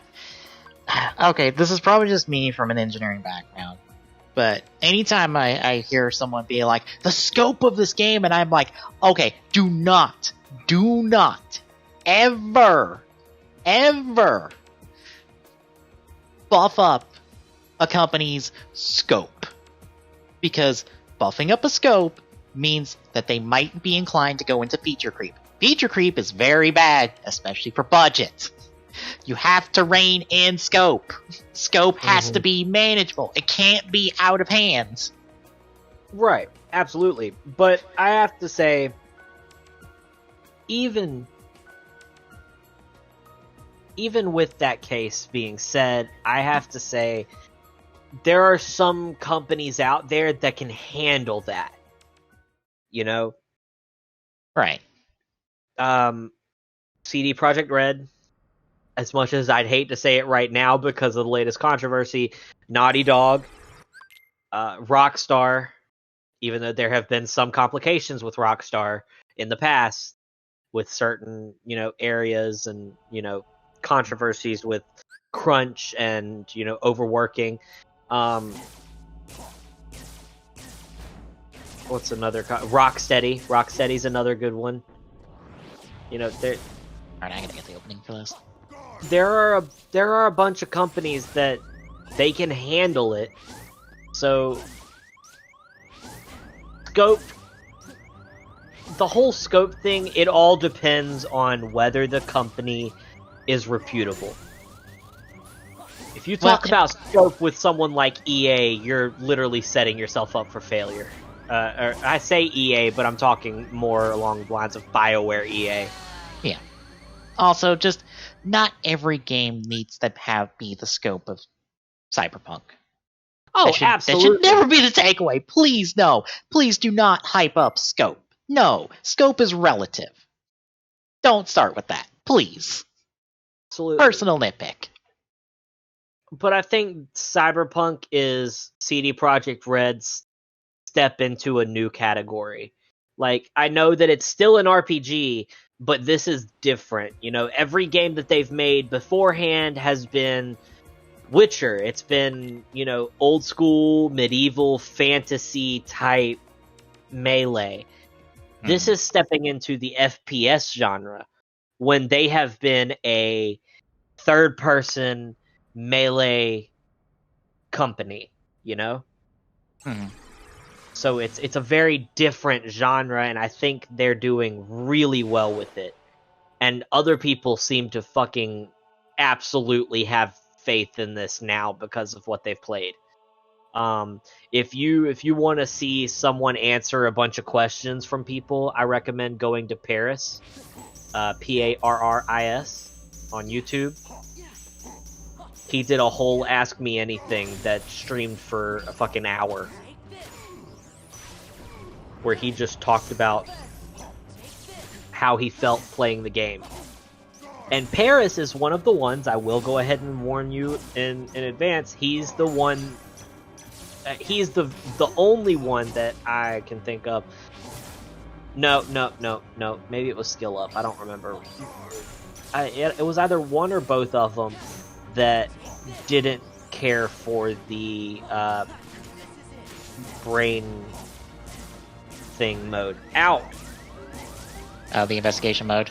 okay, this is probably just me from an engineering background, but anytime I hear someone be like, the scope of this game, and I'm like, okay, do not ever buff up a company's scope. Because buffing up a scope means that they might be inclined to go into feature creep. Feature creep is very bad, especially for budget. You have to rein in scope. Scope has to be manageable. It can't be out of hand. Right, absolutely. But I have to say, even with that case being said, I have to say there are some companies out there that can handle that. You know? Right. CD Projekt Red, as much as I'd hate to say it right now because of the latest controversy, Naughty Dog, Rockstar, even though there have been some complications with Rockstar in the past with certain, areas and, controversies with crunch and, overworking. What's another? Rocksteady. Rocksteady's another good one. There. Alright, I gotta get the opening for this. There are a bunch of companies that they can handle it. So scope, the whole scope thing, it all depends on whether the company is reputable. If you talk about scope with someone like EA, you're literally setting yourself up for failure. Or I say EA, but I'm talking more along the lines of BioWare EA. Yeah. Also, just not every game needs to be the scope of Cyberpunk. Oh, absolutely. That should never be the takeaway. Please, no. Please do not hype up scope. No. Scope is relative. Don't start with that. Please. Absolutely. Personal nitpick. But I think Cyberpunk is CD Projekt Red's step into a new category. Like, I know that it's still an RPG, but this is different. Every game that they've made beforehand has been Witcher. It's been, old school, medieval, fantasy type melee. This is stepping into the FPS genre when they have been a third-person melee company, So it's a very different genre, and I think they're doing really well with it. And other people seem to fucking absolutely have faith in this now because of what they've played. If you want to see someone answer a bunch of questions from people, I recommend going to Paris, Parris, on YouTube. He did a whole Ask Me Anything that streamed for a fucking hour, where he just talked about how he felt playing the game. And Paris is one of the ones, I will go ahead and warn you in advance, he's the one, he's the only one that I can think of. No, maybe it was Skill Up, I don't remember. It was either one or both of them that didn't care for the brain thing mode. Ow! The investigation mode.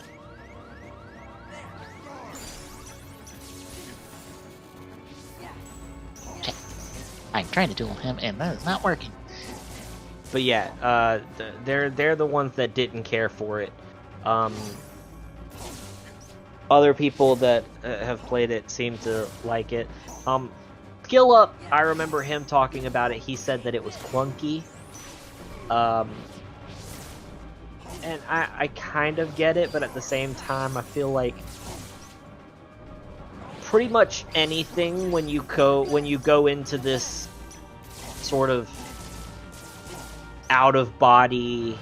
Okay. I'm trying to duel him, and that is not working. But yeah, they're the ones that didn't care for it. Other people that have played it seem to like it. Skill Up, I remember him talking about it. He said that it was clunky. And I kind of get it, but at the same time, I feel like pretty much anything when you go into this sort of out-of-body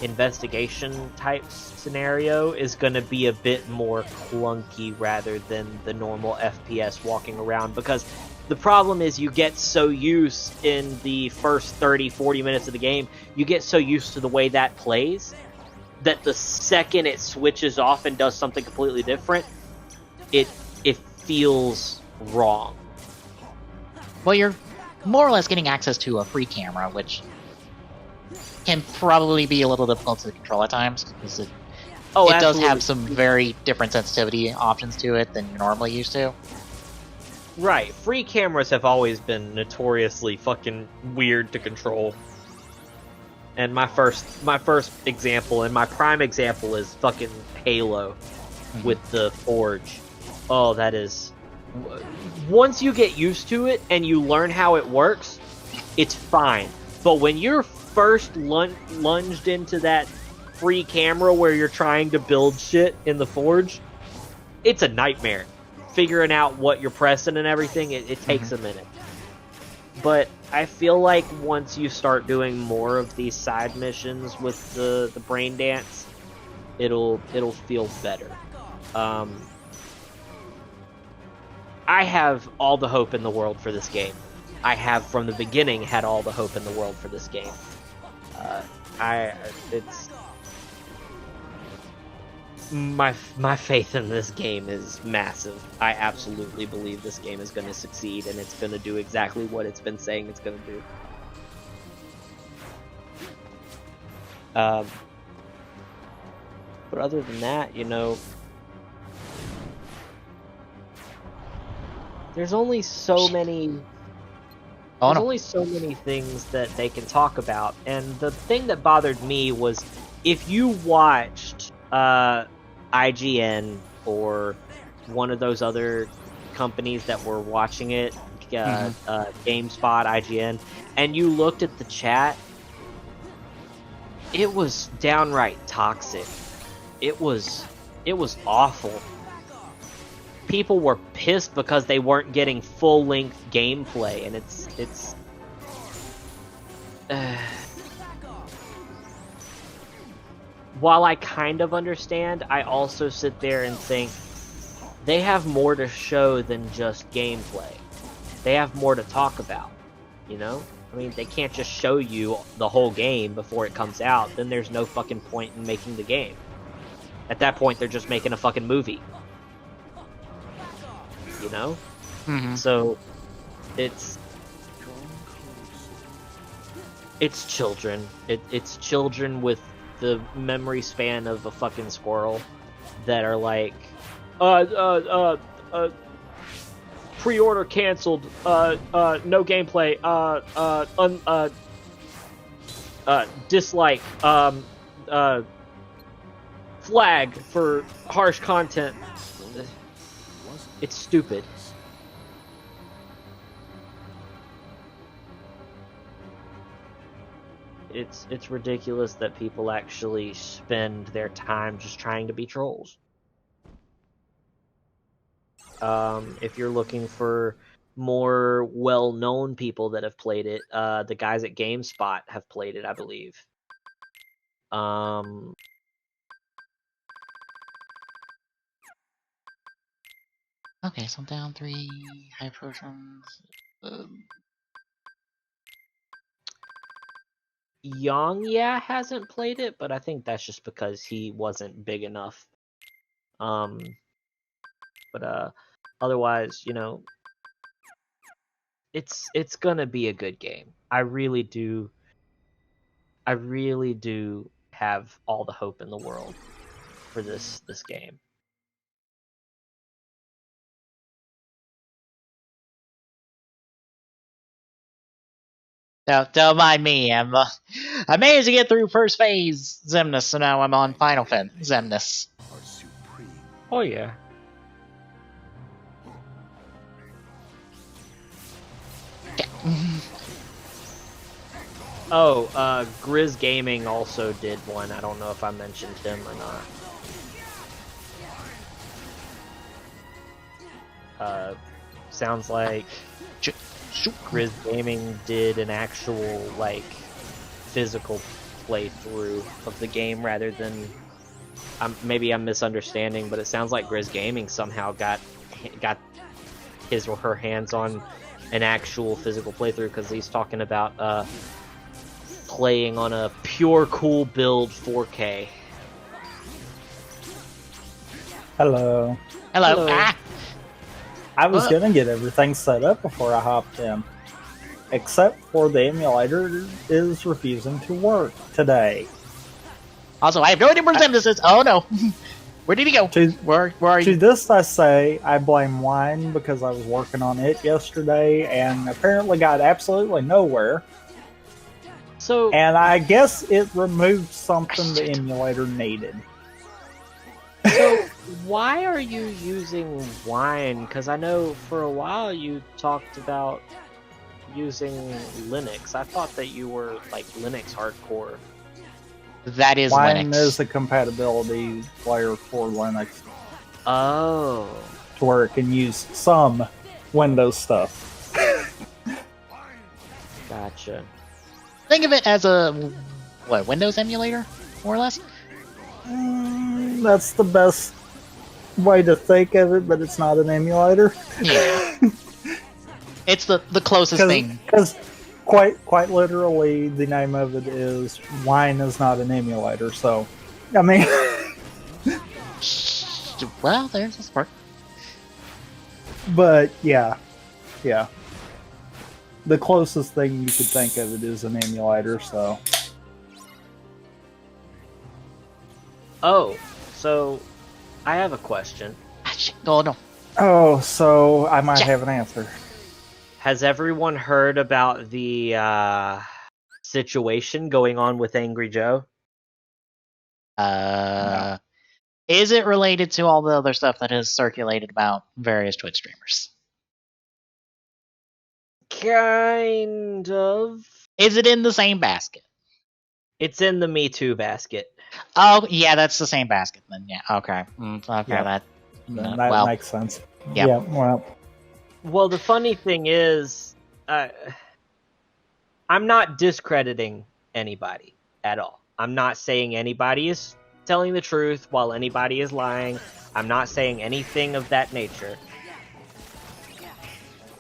investigation type scenario is going to be a bit more clunky rather than the normal FPS walking around, because the problem is you get so used in the first 30-40 minutes of the game, you get so used to the way that plays that the second it switches off and does something completely different, it feels wrong. Well, you're more or less getting access to a free camera, which can probably be a little difficult to control at times, because it does have some very different sensitivity options to it than you're normally used to. Right, free cameras have always been notoriously fucking weird to control. And my first example and my prime example is fucking Halo with the Forge. Oh, that is. Once you get used to it and you learn how it works, it's fine. But when you're first lunged into that free camera where you're trying to build shit in the Forge, it's a nightmare. Figuring out what you're pressing and everything, it takes a minute. But I feel like once you start doing more of these side missions with the brain dance, it'll feel better. I have all the hope in the world for this game. I have from the beginning had all the hope in the world for this game. It's my faith in this game is massive. I absolutely believe this game is going to succeed, and it's going to do exactly what it's been saying it's going to do. But other than that, you know, there's only so many. There's only so many things that they can talk about, and the thing that bothered me was if you watched IGN or one of those other companies that were watching it, GameSpot, IGN, and you looked at the chat, it was downright toxic. It was awful. People were pissed because they weren't getting full-length gameplay, and it's while I kind of understand, I also sit there and think they have more to show than just gameplay. They have more to talk about, you know? I mean, they can't just show you the whole game before it comes out, then there's no fucking point in making the game. At that point, they're just making a fucking movie. You know? So, it's children. It's children with the memory span of a fucking squirrel that are like, pre-order canceled, no gameplay, dislike, flag for harsh content. It's stupid. It's ridiculous that people actually spend their time just trying to be trolls. If you're looking for more well-known people that have played it, the guys at GameSpot have played it, I believe. Okay, so I'm down 3 high potions. Yongya hasn't played it, but I think that's just because he wasn't big enough. But otherwise, you know, it's gonna be a good game. I really do have all the hope in the world for this game. Don't mind me. I managed to get through first phase Xemnas, so now I'm on Final Xemnas. Oh yeah. Oh, Grizz Gaming also did one. I don't know if I mentioned him or not. Sounds like Grizz Gaming did an actual, like, physical playthrough of the game rather than... maybe I'm misunderstanding, but it sounds like Grizz Gaming somehow got his or her hands on an actual physical playthrough, because he's talking about playing on a pure cool build 4K. Hello. Hello. Ah. I was gonna get everything set up before I hopped in, except for the emulator is refusing to work today. Also, I have no idea where Xemnas is. Oh no. Where did he go? Where are you? To this I say, I blame Wine because I was working on it yesterday and apparently got absolutely nowhere. So And I guess it removed something the emulator needed. So, why are you using wine? Because I know for a while you talked about using Linux. I thought that you were like Linux hardcore. That is Wine Linux. is a compatibility layer for Linux Oh, to where it can use some Windows stuff. gotcha. Think of it as a Windows emulator, more or less. That's the best way to think of it, but it's not an emulator. Yeah, it's the closest thing. Because quite literally, the name of it is Wine is not an emulator. So, I mean, Well, there's a spark. but yeah. The closest thing you could think of it is an emulator. So, Oh, so I have a question. Oh no. so I might have an answer. Has everyone heard about the situation going on with Angry Joe? No. Is it related to all the other stuff that has circulated about various Twitch streamers? Kind of. Is it in the same basket? It's in the Me Too basket. Oh, yeah, that's the same basket then. Yeah, okay. Okay, Yep. that. That makes sense. Yep. Yeah, well, Well, the funny thing is, I'm not discrediting anybody at all. I'm not saying anybody is telling the truth while anybody is lying. I'm not saying anything of that nature.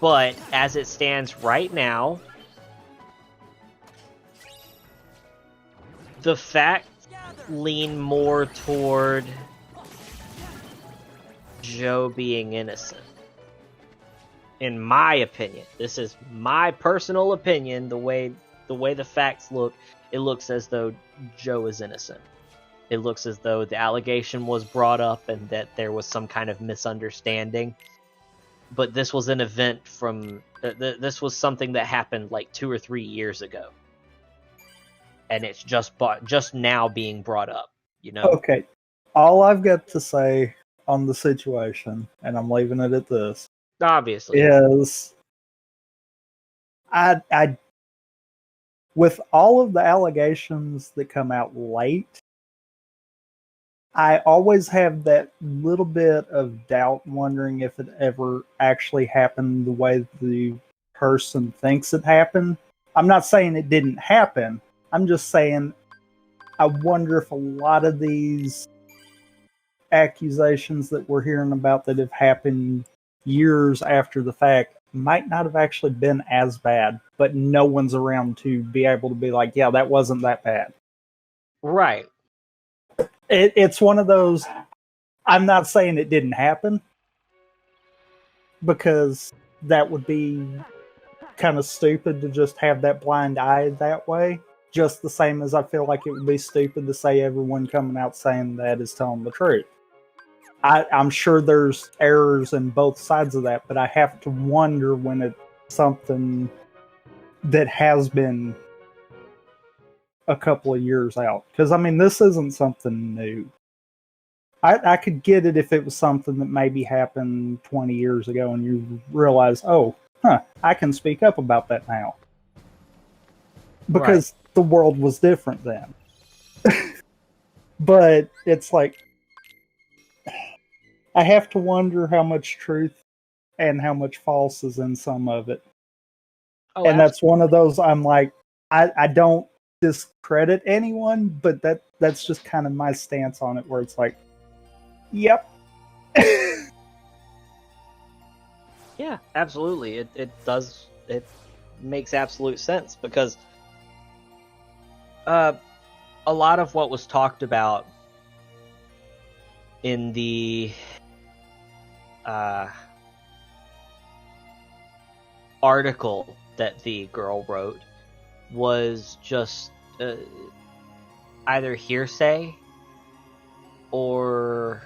But as it stands right now, the facts lean more toward Joe being innocent. In my opinion, this is my personal opinion. The way the facts look, it looks as though Joe is innocent. It looks as though the allegation was brought up and that there was some kind of misunderstanding. But this was an event from this was something that happened like 2 or 3 years ago, and it's just now being brought up. You know? okay. All I've got to say on the situation, and I'm leaving it at this, Obviously, is I with all of the allegations that come out late, I always have that little bit of doubt, wondering if it ever actually happened the way the person thinks it happened. I'm not saying it didn't happen. I'm just saying I wonder if a lot of these accusations that we're hearing about that have happened years after the fact might not have actually been as bad, but no one's around to be able to be like, yeah, that wasn't that bad. right? It's one of those, I'm not saying it didn't happen, because that would be kind of stupid to just have that blind eye that way. Just the same as I feel like it would be stupid to say everyone coming out saying that is telling the truth. I'm sure there's errors in both sides of that, but I have to wonder when it's something that has been a couple of years out. Because, I mean, this isn't something new. I could get it if it was something that maybe happened 20 years ago and you realize, I can speak up about that now. Because the world was different then. But it's like, I have to wonder how much truth and how much false is in some of it. Oh, And that's one of those I'm like, I don't discredit anyone, but that's just kind of my stance on it, where it's like, yep. Yeah, absolutely. It makes absolute sense, because a lot of what was talked about in the article that the girl wrote was just either hearsay or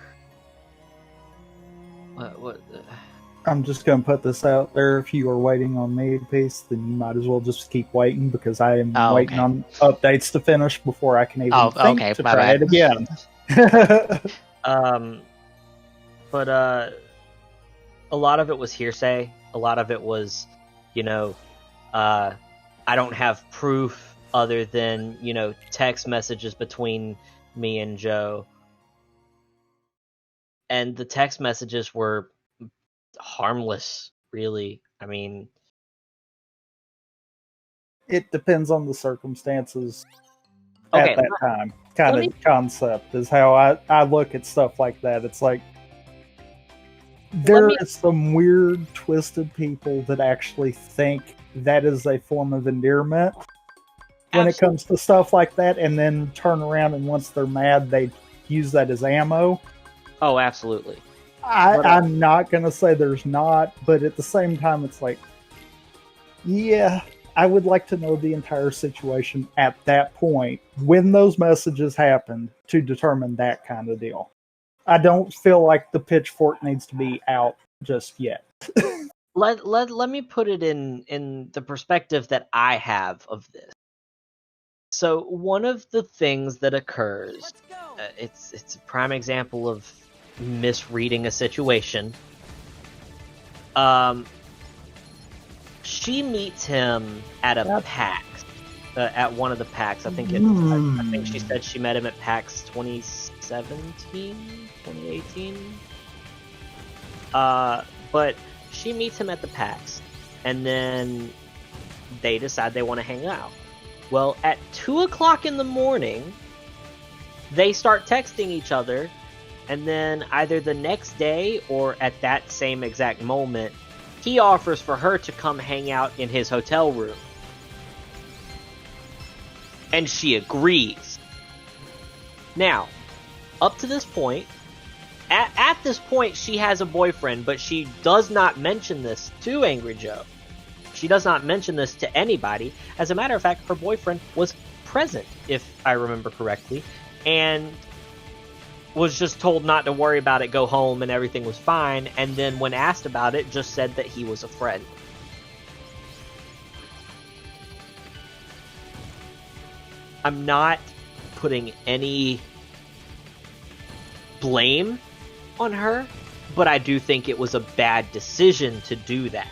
I'm just going to put this out there. If you are waiting on me to piece, then you might as well just keep waiting because I am Oh, waiting okay. on updates to finish before I can even Oh, think okay, to my try bad. it again. But a lot of it was hearsay. A lot of it was, I don't have proof other than, text messages between me and Joe. And the text messages were harmless, really. I mean, It depends on the circumstances okay, at that time. Kind let of concept is how I look at stuff like that. It's like there are some weird, twisted people that actually think that is a form of endearment when it comes to stuff like that, and then turn around and once they're mad, they use that as ammo. Oh, absolutely. I'm not going to say there's not, but at the same time, it's like, yeah, I would like to know the entire situation at that point when those messages happened to determine that kind of deal. I don't feel like the pitchfork needs to be out just yet. Let me put it in the perspective that I have of this. So one of the things that occurs, it's a prime example of misreading a situation. She meets him at a PAX, at one of the PAX. I think I think she said she met him at PAX 2017, 2018. But she meets him at the PAX, and then they decide they want to hang out. Well, at 2 o'clock in the morning, they start texting each other, and then either the next day or at that same exact moment, he offers for her to come hang out in his hotel room. And she agrees. Now, up to this point, at this point, she has a boyfriend, but she does not mention this to Angry Joe. She does not mention this to anybody. As a matter of fact, her boyfriend was present, if I remember correctly, and was just told not to worry about it, go home, and everything was fine, and then when asked about it, just said that he was a friend. I'm not putting any blame on her, but I do think it was a bad decision to do that.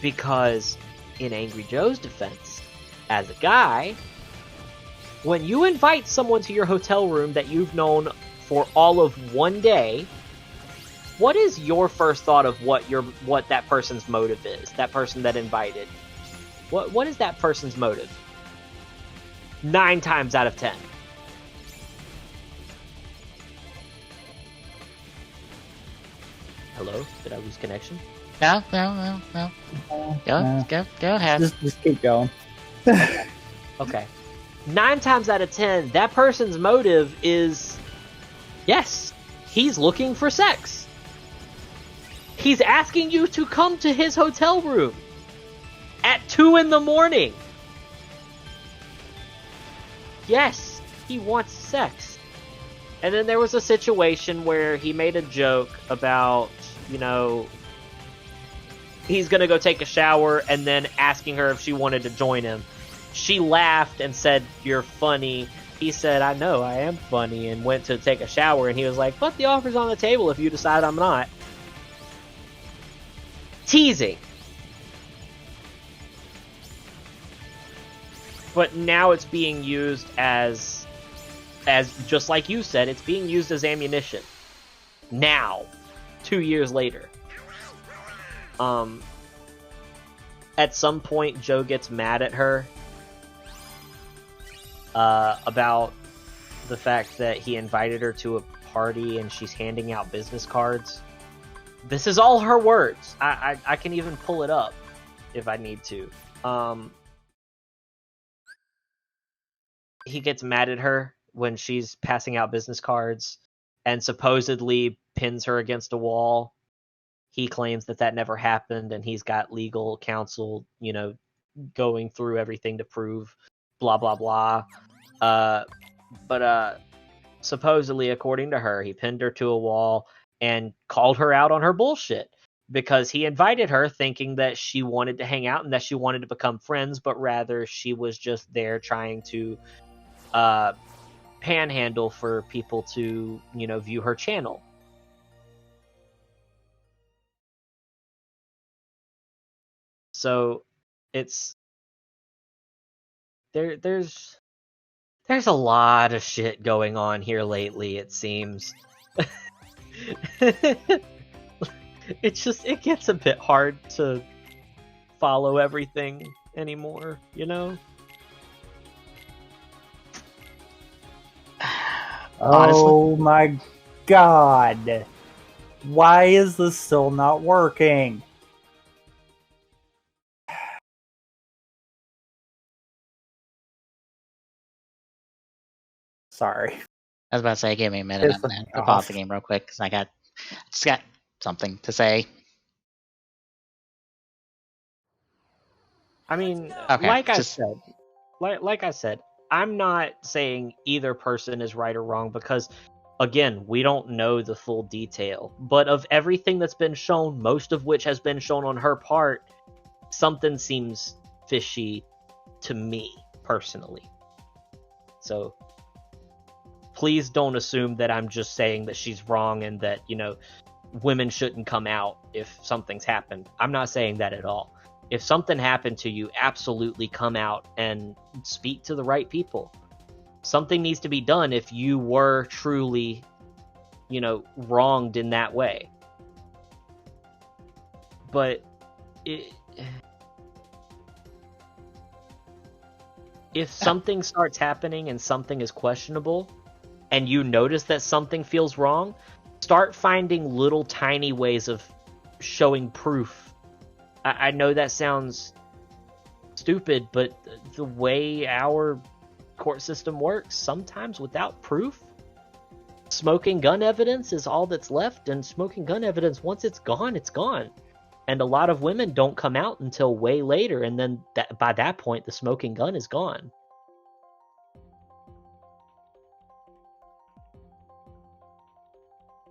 Because, in Angry Joe's defense, as a guy, when you invite someone to your hotel room that you've known for all of one day, what is your first thought of what that person's motive is? That person that invited. What is that person's motive? 9 times out of 10. Hello? Did I lose connection? No. Go ahead. Just keep going. Okay. 9 times out of 10, that person's motive is, yes, he's looking for sex. He's asking you to come to his hotel room at 2 in the morning. Yes, he wants sex. And then there was a situation where he made a joke about, he's gonna go take a shower and then asking her if she wanted to join him. She laughed and said, "You're funny." He said, "I know, I am funny," and went to take a shower, and he was like, "But the offer's on the table if you decide I'm not." Teasing. But now it's being used as just like you said, it's being used as ammunition. Now, 2 years later. At some point, Joe gets mad at her about the fact that he invited her to a party and she's handing out business cards. This is all her words. I can even pull it up if I need to. He gets mad at her when she's passing out business cards and supposedly pins her against a wall. He claims that never happened, and he's got legal counsel, going through everything to prove blah, blah, blah. But supposedly, according to her, he pinned her to a wall, and called her out on her bullshit because he invited her thinking that she wanted to hang out and that she wanted to become friends, but rather she was just there trying to panhandle for people to, view her channel. So it's there's a lot of shit going on here lately, it seems. It gets a bit hard to follow everything anymore, Oh my god. Why is this still not working? Sorry. I was about to say, give me a minute. I'm gonna have to pause the game real quick because I just got something to say. I mean, Okay, like I said, I'm not saying either person is right or wrong because, again, we don't know the full detail. But of everything that's been shown, most of which has been shown on her part, something seems fishy to me, personally. So, please don't assume that I'm just saying that she's wrong and that, women shouldn't come out if something's happened. I'm not saying that at all. If something happened to you, absolutely come out and speak to the right people. Something needs to be done if you were truly, wronged in that way. But if something starts happening and something is questionable, and you notice that something feels wrong, start finding little tiny ways of showing proof. I know that sounds stupid, but the way our court system works, sometimes without proof, smoking gun evidence is all that's left, and smoking gun evidence, once it's gone, it's gone. And a lot of women don't come out until way later, and then by that point, the smoking gun is gone.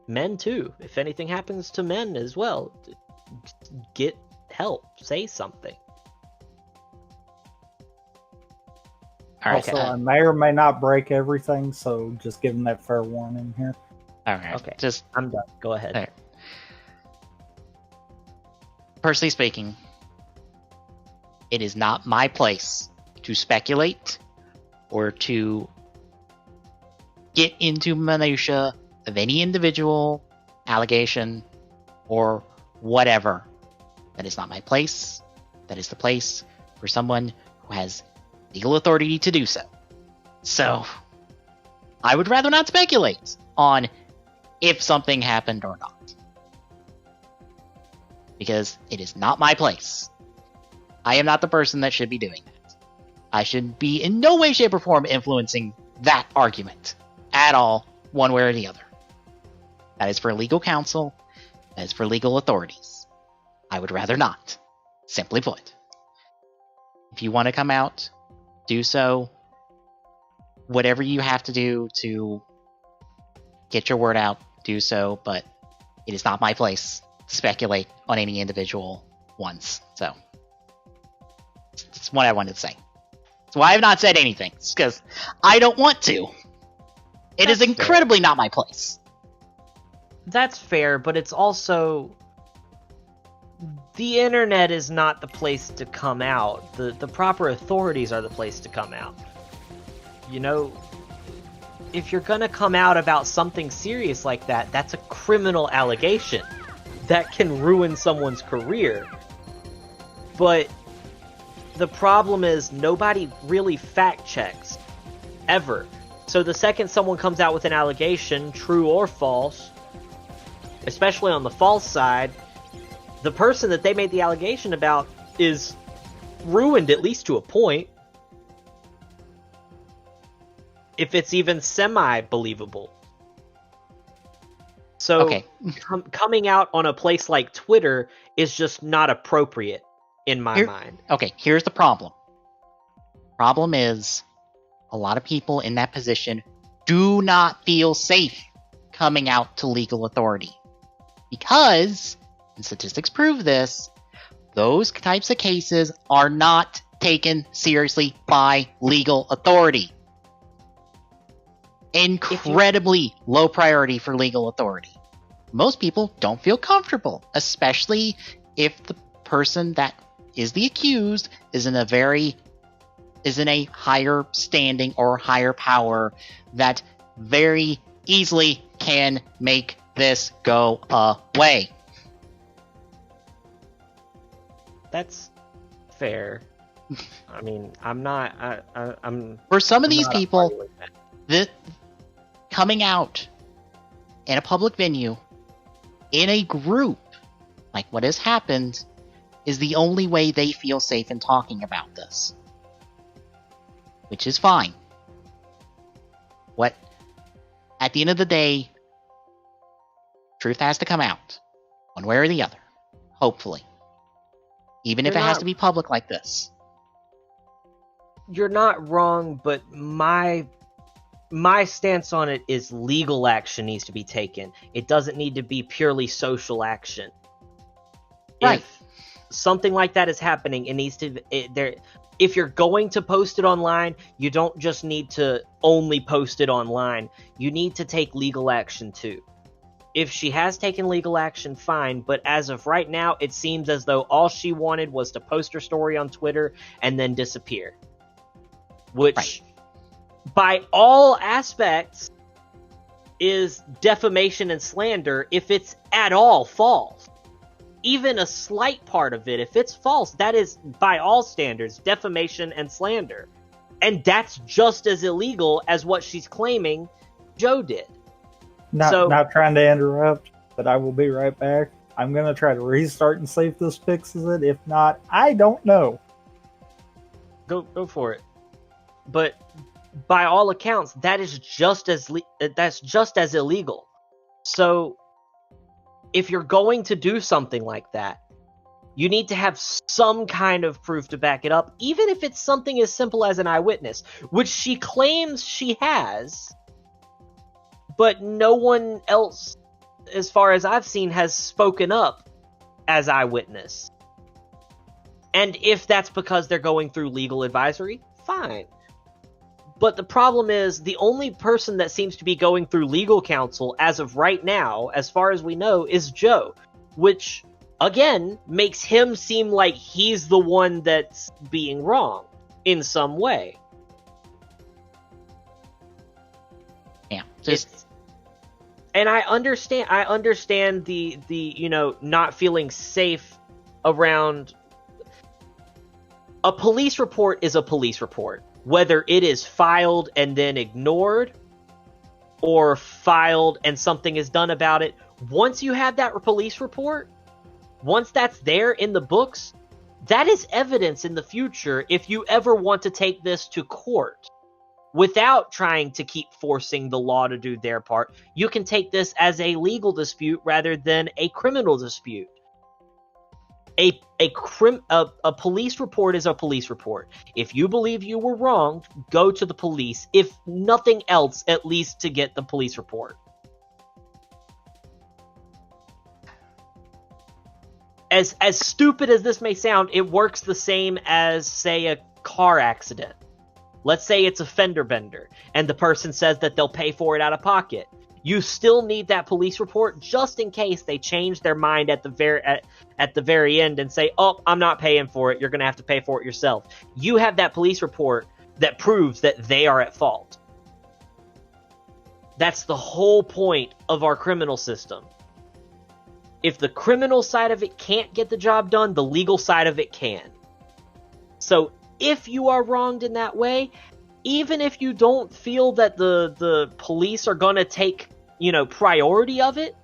Men too. If anything happens to men as well, get help. Say something. Also, I may or may not break everything, so just give them that fair warning here. Alright, Okay. just I'm done. Go ahead. Right. Personally speaking, it is not my place to speculate or to get into minutia of any individual allegation or whatever. That is not my place. That is the place for someone who has legal authority to do so. So, I would rather not speculate on if something happened or not. Because it is not my place. I am not the person that should be doing that. I should be in no way, shape, or form influencing that argument at all, one way or the other. That is for legal counsel. That is for legal authorities. I would rather not. Simply put. If you want to come out, do so. Whatever you have to do to get your word out, do so. But it is not my place to speculate on any individual ones. So, that's what I wanted to say. That's why I have not said anything. It's because I don't want to. It is incredibly not my place. That's fair, but it's also... the internet is not the place to come out. The proper authorities are the place to come out. If you're gonna come out about something serious like that, that's a criminal allegation. That can ruin someone's career. But the problem is nobody really fact checks. Ever. So the second someone comes out with an allegation, true or false, especially on the false side, the person that they made the allegation about is ruined, at least to a point. If it's even semi-believable. So, Okay. Coming out on a place like Twitter is just not appropriate, in my mind. Okay, here's the problem. Problem is, a lot of people in that position do not feel safe coming out to legal authority. Because, and statistics prove this, those types of cases are not taken seriously by legal authority. Incredibly low priority for legal authority. Most people don't feel comfortable, especially if the person that is the accused is in a higher standing or higher power that very easily can make this go away. That's fair. I mean, I'm For some of these not people, arguing that. coming out in a public venue in a group like what has happened is the only way they feel safe in talking about this, which is fine. At the end of the day, truth has to come out one way or the other, hopefully, even if You're it has not- to be public like this. You're not wrong, but my stance on it is legal action needs to be taken. It doesn't need to be purely social action. Right. If something like that is happening, it needs to if you're going to post it online, you don't just need to only post it online. You need to take legal action too. If she has taken legal action, fine, but as of right now, it seems as though all she wanted was to post her story on Twitter and then disappear. Which, Right. by all aspects, is defamation and slander if it's at all false. Even a slight part of it, if it's false, that is, by all standards, defamation and slander. And that's just as illegal as what she's claiming Joe did. Not trying to interrupt, but I will be right back. I'm going to try to restart and see if this fixes it. If not, I don't know. Go for it. But by all accounts, that is just as illegal. So if you're going to do something like that, you need to have some kind of proof to back it up, even if it's something as simple as an eyewitness, which she claims she has, but no one else, as far as I've seen, has spoken up as eyewitness. And if that's because they're going through legal advisory, fine. But the problem is, the only person that seems to be going through legal counsel as of right now, as far as we know, is Joe. Which, again, makes him seem like he's the one that's being wrong in some way. Yeah, just And I understand the not feeling safe around. A police report is a police report. Whether it is filed and then ignored, or filed and something is done about it, once you have that police report, once that's there in the books, that is evidence in the future if you ever want to take this to court. Without trying to keep forcing the law to do their part, you can take this as a legal dispute rather than a criminal dispute. A police report is a police report. If you believe you were wrong, go to the police. If nothing else, at least to get the police report. As stupid as this may sound, it works the same as, say, a car accident. Let's say it's a fender bender, and the person says that they'll pay for it out of pocket. You still need that police report just in case they change their mind at the very end and say, "Oh, I'm not paying for it. You're going to have to pay for it yourself." You have that police report that proves that they are at fault. That's the whole point of our criminal system. If the criminal side of it can't get the job done, the legal side of it can. So if you are wronged in that way, even if you don't feel that the police are going to take, priority of it,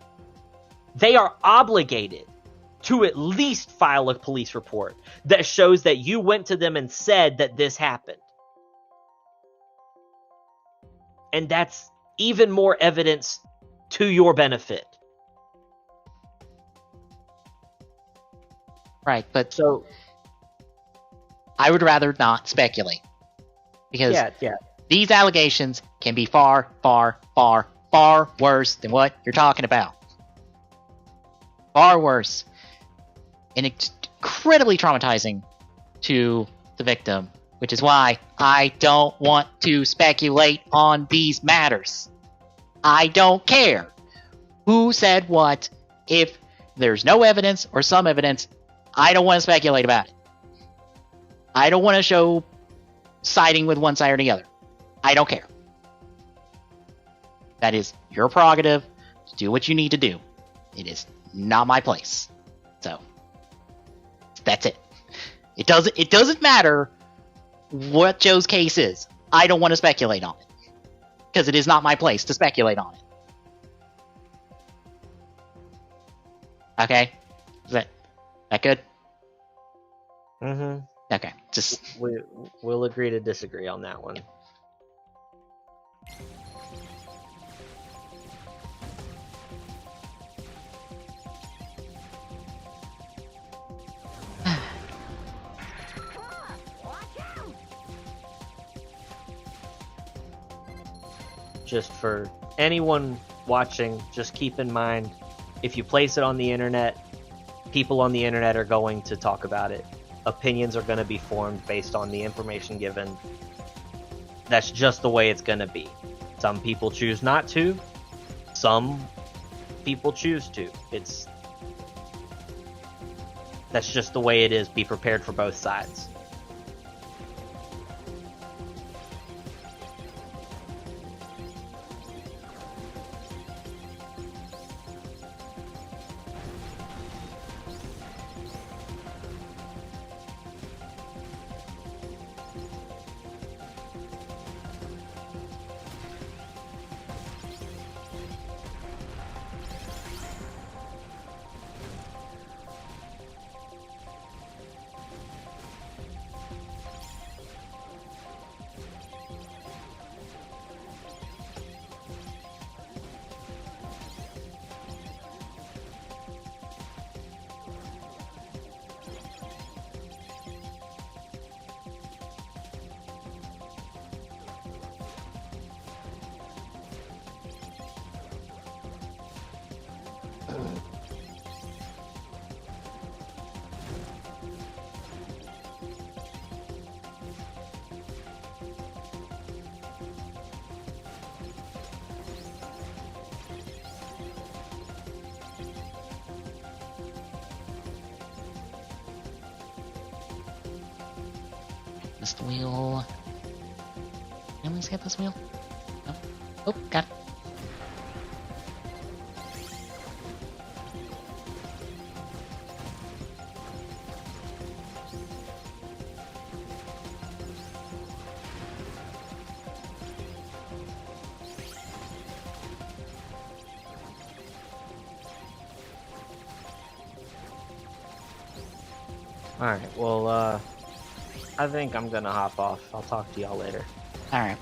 they are obligated to at least file a police report that shows that you went to them and said that this happened. And that's even more evidence to your benefit. right, but So, I would rather not speculate. Because yeah. these allegations can be far, far, far, far worse than what you're talking about. far worse and incredibly traumatizing to the victim, which is why I don't want to speculate on these matters. I don't care who said what. If there's no evidence or some evidence, I don't want to speculate about it. I don't want to show siding with one side or the other. I don't care. That is your prerogative to do what you need to do. It is not my place. So that's it. It doesn't matter what Joe's case is. I don't want to speculate on it. Because it is not my place to speculate on it. Okay? Is that good? Mm-hmm. Okay. Just We'll agree to disagree on that one. Just for anyone watching, just keep in mind, if you place it on the internet, people on the internet are going to talk about it. Opinions are going to be formed based on the information given. That's just the way it's going to be. Some people choose not to. Some people choose to. That's just the way it is. Be prepared for both sides. this wheel. Can we skip this wheel? No. Oh, got it. Alright, well, I think I'm gonna hop off. I'll talk to y'all later. Alright.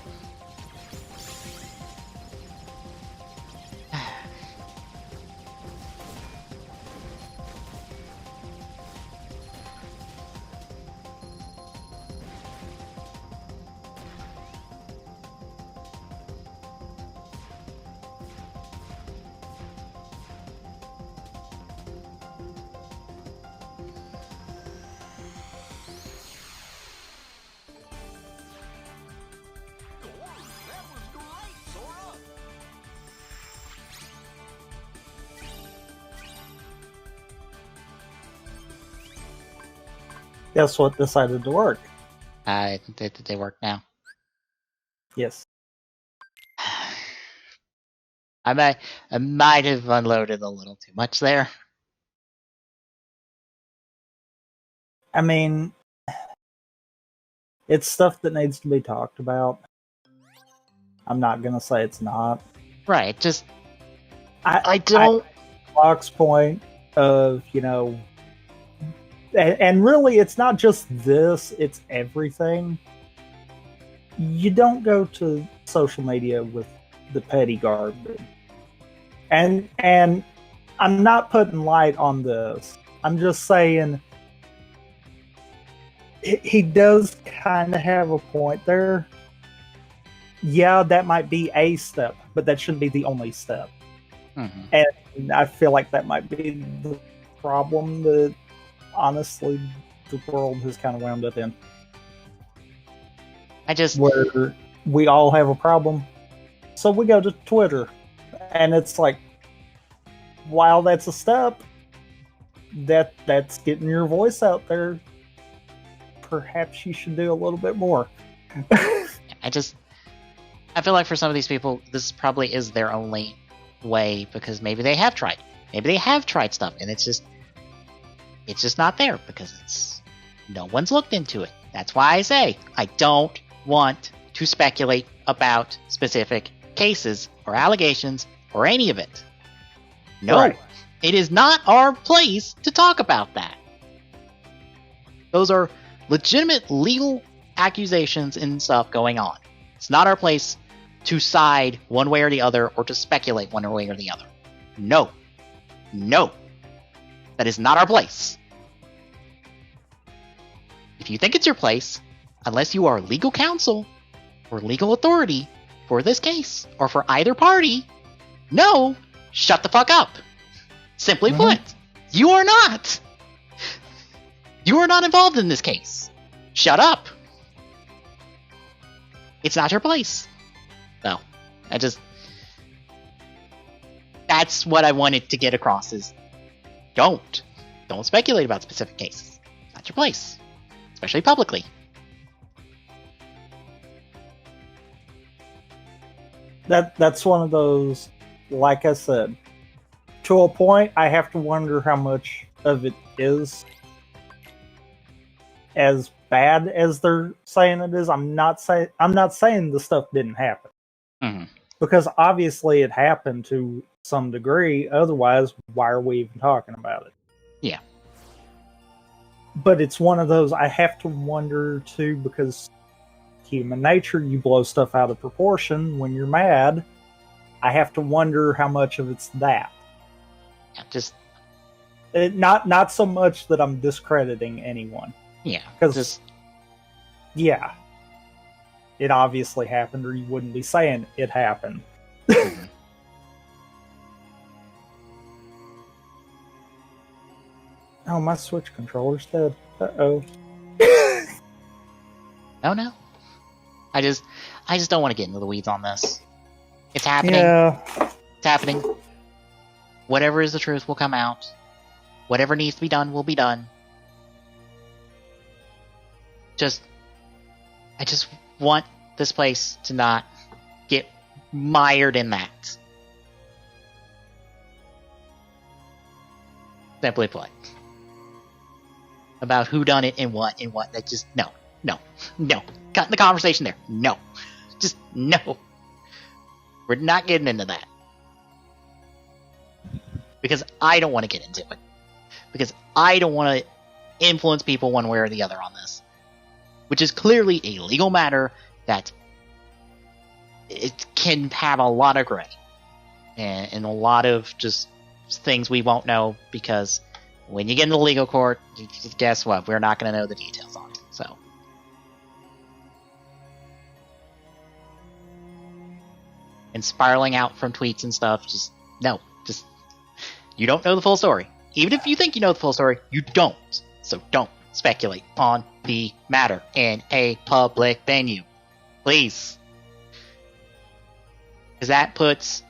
Guess what decided to work? Did they work now? Yes. I might have unloaded a little too much there. I mean, it's stuff that needs to be talked about. I'm not gonna say it's not. Right, just I don't. Fox point of, you know, and really it's not just this, it's everything. You don't go to social media with the petty garbage. And I'm not putting light on this. I'm just saying he does kind of have a point there. Yeah, that might be a step, but that shouldn't be the only step. Mhm. And I feel like that might be the problem that, honestly, the world has kind of wound up in. Where we all have a problem. So we go to Twitter. And it's like, while that's a step, that's getting your voice out there. Perhaps you should do a little bit more. I feel like for some of these people, this probably is their only way, because maybe they have tried. Maybe they have tried stuff, and it's just not there because no one's looked into it. That's why I say I don't want to speculate about specific cases or allegations or any of it. No, Right. It is not our place to talk about that. Those are legitimate legal accusations and stuff going on. It's not our place to side one way or the other or to speculate one way or the other. No. No. That is not our place. If you think it's your place, unless you are legal counsel or legal authority for this case or for either party, no, shut the fuck up. Simply put, you are not. You are not involved in this case. Shut up. It's not your place. No, that's what I wanted to get across is don't speculate about specific cases. It's not your place, especially publicly. That's one of those, like I said, to a point, I have to wonder how much of it is as bad as they're saying it is. I'm not saying the stuff didn't happen, because obviously it happened to some degree. Otherwise, why are we even talking about it? Yeah. But it's one of those I have to wonder too, because human nature, you blow stuff out of proportion when you're mad. I have to wonder how much of it's that. Not so much that I'm discrediting anyone. Yeah. Because, yeah, it obviously happened, or you wouldn't be saying it happened. Oh, my Switch controller's dead. Uh-oh. Oh no. I just don't want to get into the weeds on this. It's happening. Yeah. It's happening. Whatever is the truth will come out. Whatever needs to be done will be done. I just want this place to not get mired in that. Simply put. About who done it and what. That just, no. Cutting the conversation there. No. Just, no. We're not getting into that. Because I don't want to get into it. Because I don't want to influence people one way or the other on this. Which is clearly a legal matter that it can have a lot of gray. And a lot of just things we won't know, because when you get into the legal court, guess what? We're not going to know the details on it. So. And spiraling out from tweets and stuff, you don't know the full story. Even if you think you know the full story, you don't. So don't speculate on the matter in a public venue. Please. Because that puts...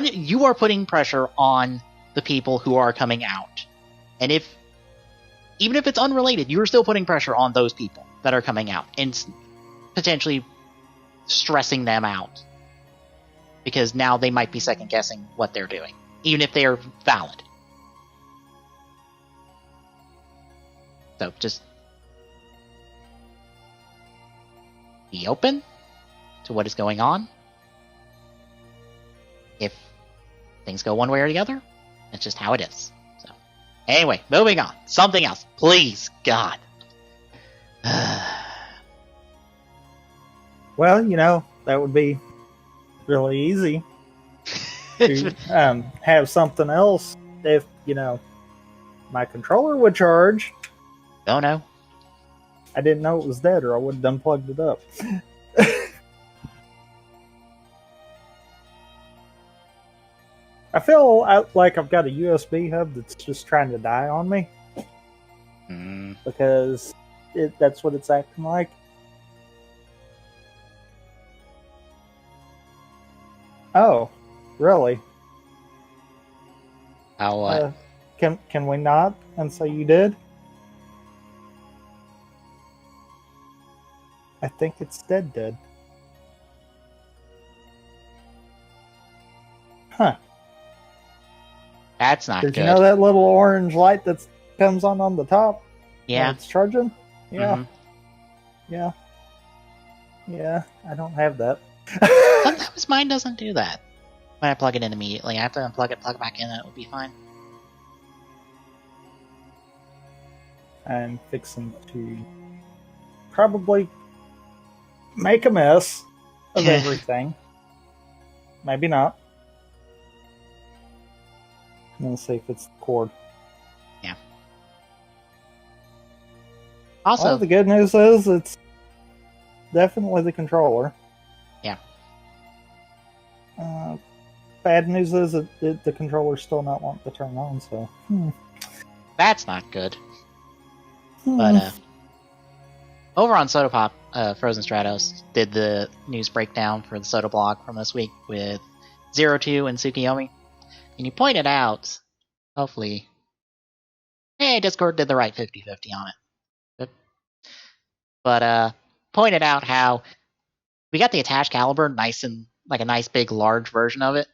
you are putting pressure on the people who are coming out. And even if it's unrelated, you're still putting pressure on those people that are coming out. And potentially stressing them out. Because now they might be second guessing what they're doing. Even if they are valid. So just be open to what is going on. If things go one way or the other, that's just how it is. So anyway, moving on. Something else. Please, God. Well, that would be really easy to have something else if, my controller would charge. Oh no. I didn't know it was dead, or I would have unplugged it up. I feel like I've got a USB hub that's just trying to die on me because that's what it's acting like. Oh, really? Oh, what? Can we not? And so you did? I think it's dead. Huh. That's not Did good. you know that little orange light that comes on the top? Yeah. When it's charging? Yeah. Mhm. Yeah. Yeah, I don't have that. Sometimes mine doesn't do that. When I plug it in immediately, I have to unplug it, plug it back in, and it will be fine. I'm fixing to probably make a mess of everything. Maybe not. I'm gonna see if it's the cord. Yeah. Also, Well, the good news is it's definitely the controller. Yeah. Bad news is the controller's still not wanting to turn on, so... that's not good. But, over on Soda Pop, Frozen Stratos did the news breakdown for the Soda blog from this week with 02 and Tsukiyomi. And you pointed out, hopefully, hey, Discord did the right 50-50 on it. But, pointed out how we got the attached caliber, nice and, like a nice big large version of it.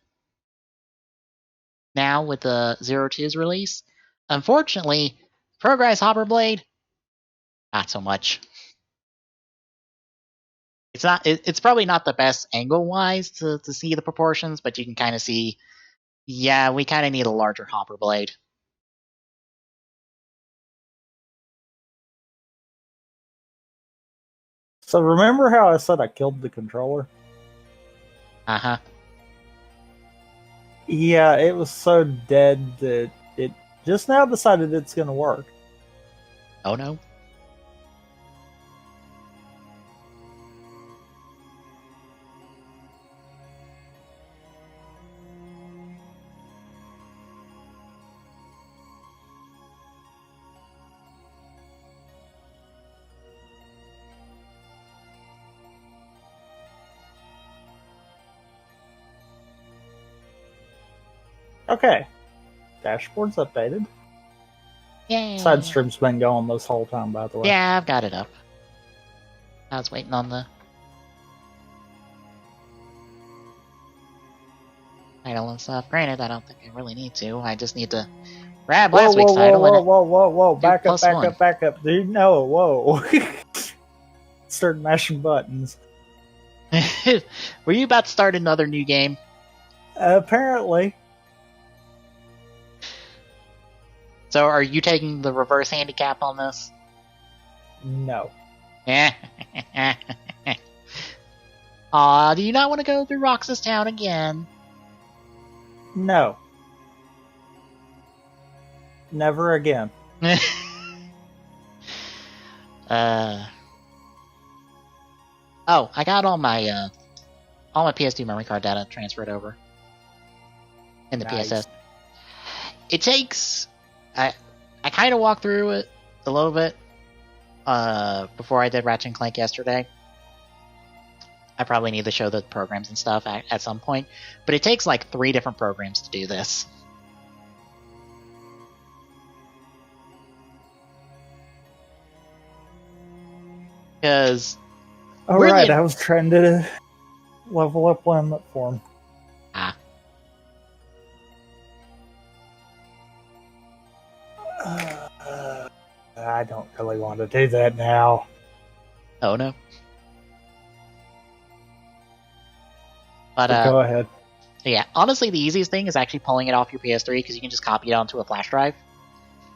Now with the 02's release. Unfortunately, Progress Hopper Blade, not so much. It's probably not the best angle-wise to see the proportions, but you can kind of see, yeah, we kind of need a larger hopper blade. So remember how I said I killed the controller? Uh-huh. Yeah, it was so dead that it just now decided it's going to work. Oh no. Okay. Dashboard's updated. Yay. Side stream's been going this whole time, by the way. Yeah, I've got it up. I was waiting on the title and stuff. Granted, I don't think I really need to. I just need to grab last week's title and Whoa. Back plus one. up. Dude, no, whoa. Started mashing buttons. Were you about to start another new game? Apparently. So are you taking the reverse handicap on this? No. Aw, do you not want to go through Roxas Town again? No. Never again. Oh, I got all my PS2 memory card data transferred over in the Nice. PSS. It takes... I kind of walked through it a little bit before I did Ratchet and Clank yesterday. I probably need to show the programs and stuff at some point, but it takes like 3 different programs to do this. Because Alright, I was trying to level up Limit Form. Ah. I don't really want to do that now. Oh no. But Go ahead. yeah, honestly, the easiest thing is actually pulling it off your PS3 because you can just copy it onto a flash drive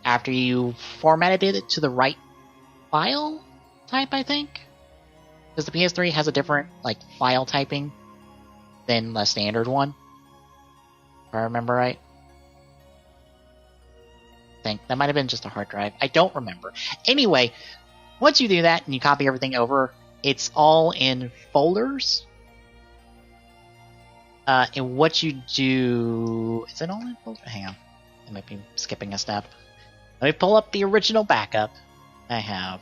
after you formatted it to the right file type, I think. Because the PS3 has a different like file typing than the standard one, if I remember right. I think that might have been just a hard drive. I don't remember. Anyway, once you do that and you copy everything over, it's all in folders. And what you do... Is it only... Hang on. I might be skipping a step. Let me pull up the original backup I have.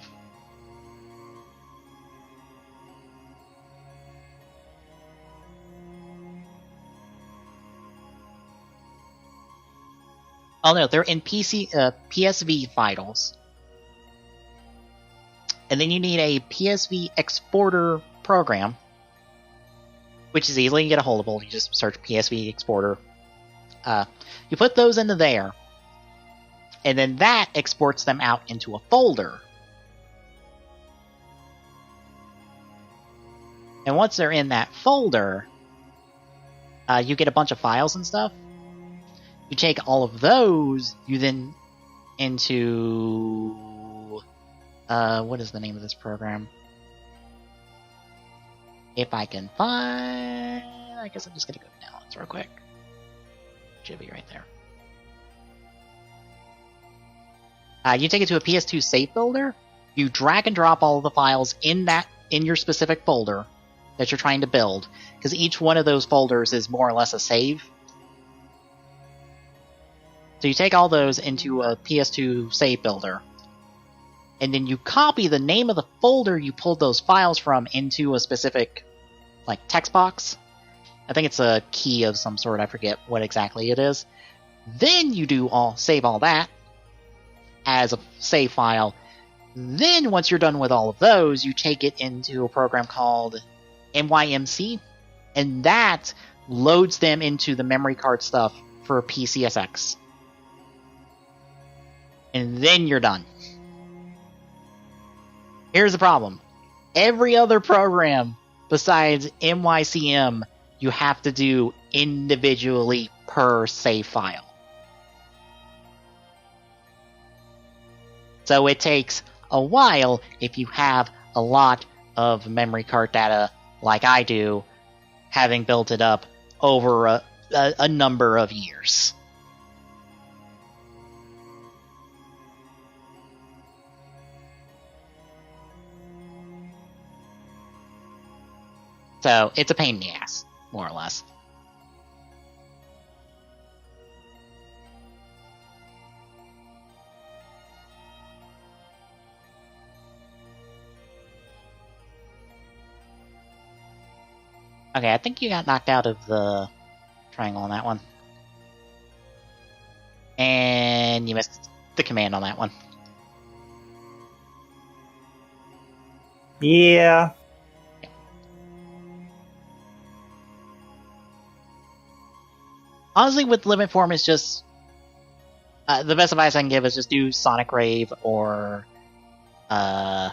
Oh no, they're in PSV Vitals. And then you need a PSV Exporter program, which is easily get a hold of. You just search PSV Exporter. You put those into there, and then that exports them out into a folder. And once they're in that folder, you get a bunch of files and stuff. You take all of those, you then into... what is the name of this program? If I can find... I guess I'm just gonna go down real quick. Should be right there. You take it to a PS2 save builder. You drag and drop all of the files in your specific folder that you're trying to build, because each one of those folders is more or less a save. So you take all those into a PS2 save builder, and then you copy the name of the folder you pulled those files from into a specific, like, text box. I think it's a key of some sort, I forget what exactly it is. Then you save all that as a save file. Then once you're done with all of those, you take it into a program called MYMC, and that loads them into the memory card stuff for PCSX. And then you're done. Here's the problem. Every other program besides MYCM you have to do individually per save file. So it takes a while if you have a lot of memory card data like I do, having built it up over a number of years. So it's a pain in the ass, more or less. Okay, I think you got knocked out of the triangle on that one. And you missed the command on that one. Yeah. Honestly, with limit form, it's just... the best advice I can give is just do Sonic Rave or... I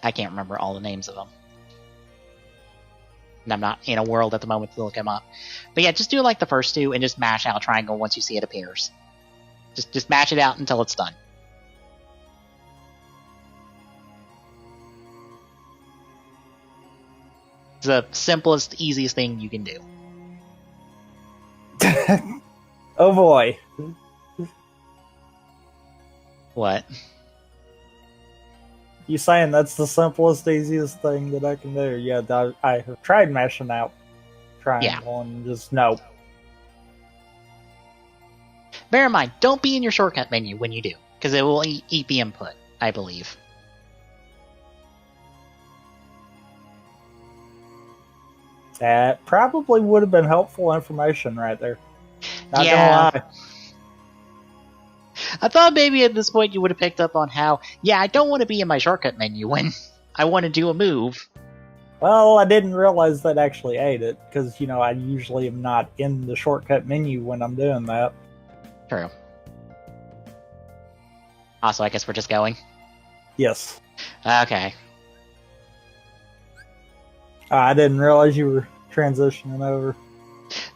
can't remember all the names of them. And I'm not in a world at the moment to look them up. But yeah, just do like the first two and just mash out triangle once you see it appears. Just mash it out until it's done. It's the simplest, easiest thing you can do. Oh boy. What? You saying that's the simplest, easiest thing that I can do? Yeah, I have tried mashing out triangle and just no. Bear in mind, don't be in your shortcut menu when you do, because it will eat the input, I believe. That probably would have been helpful information right there. Not Yeah. gonna lie. I thought maybe at this point you would have picked up on how, yeah, I don't want to be in my shortcut menu when I want to do a move. Well, I didn't realize that actually ate it, because, you know, I usually am not in the shortcut menu when I'm doing that. True. Also, I guess we're just going. Yes. Okay. I didn't realize you were transitioning over.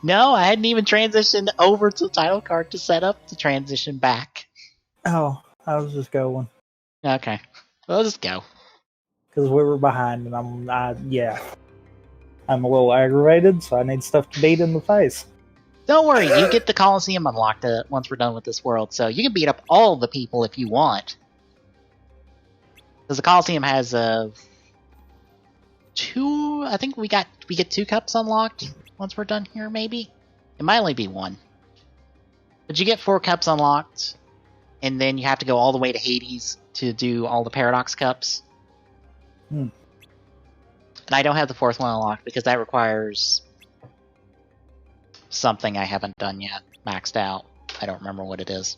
No, I hadn't even transitioned over to the title card to set up to transition back. Oh, I was just going. Okay. Well, just go. Because we were behind, and I'm a little aggravated, so I need stuff to beat in the face. Don't worry, you get the Coliseum unlocked once we're done with this world, so you can beat up all the people if you want. Because the Coliseum has two. I think we get 2 cups unlocked. once we're done here, maybe? It might only be 1. But you get 4 cups unlocked, and then you have to go all the way to Hades to do all the Paradox Cups. Hmm. And I don't have the 4th one unlocked because that requires something I haven't done yet, maxed out. I don't remember what it is.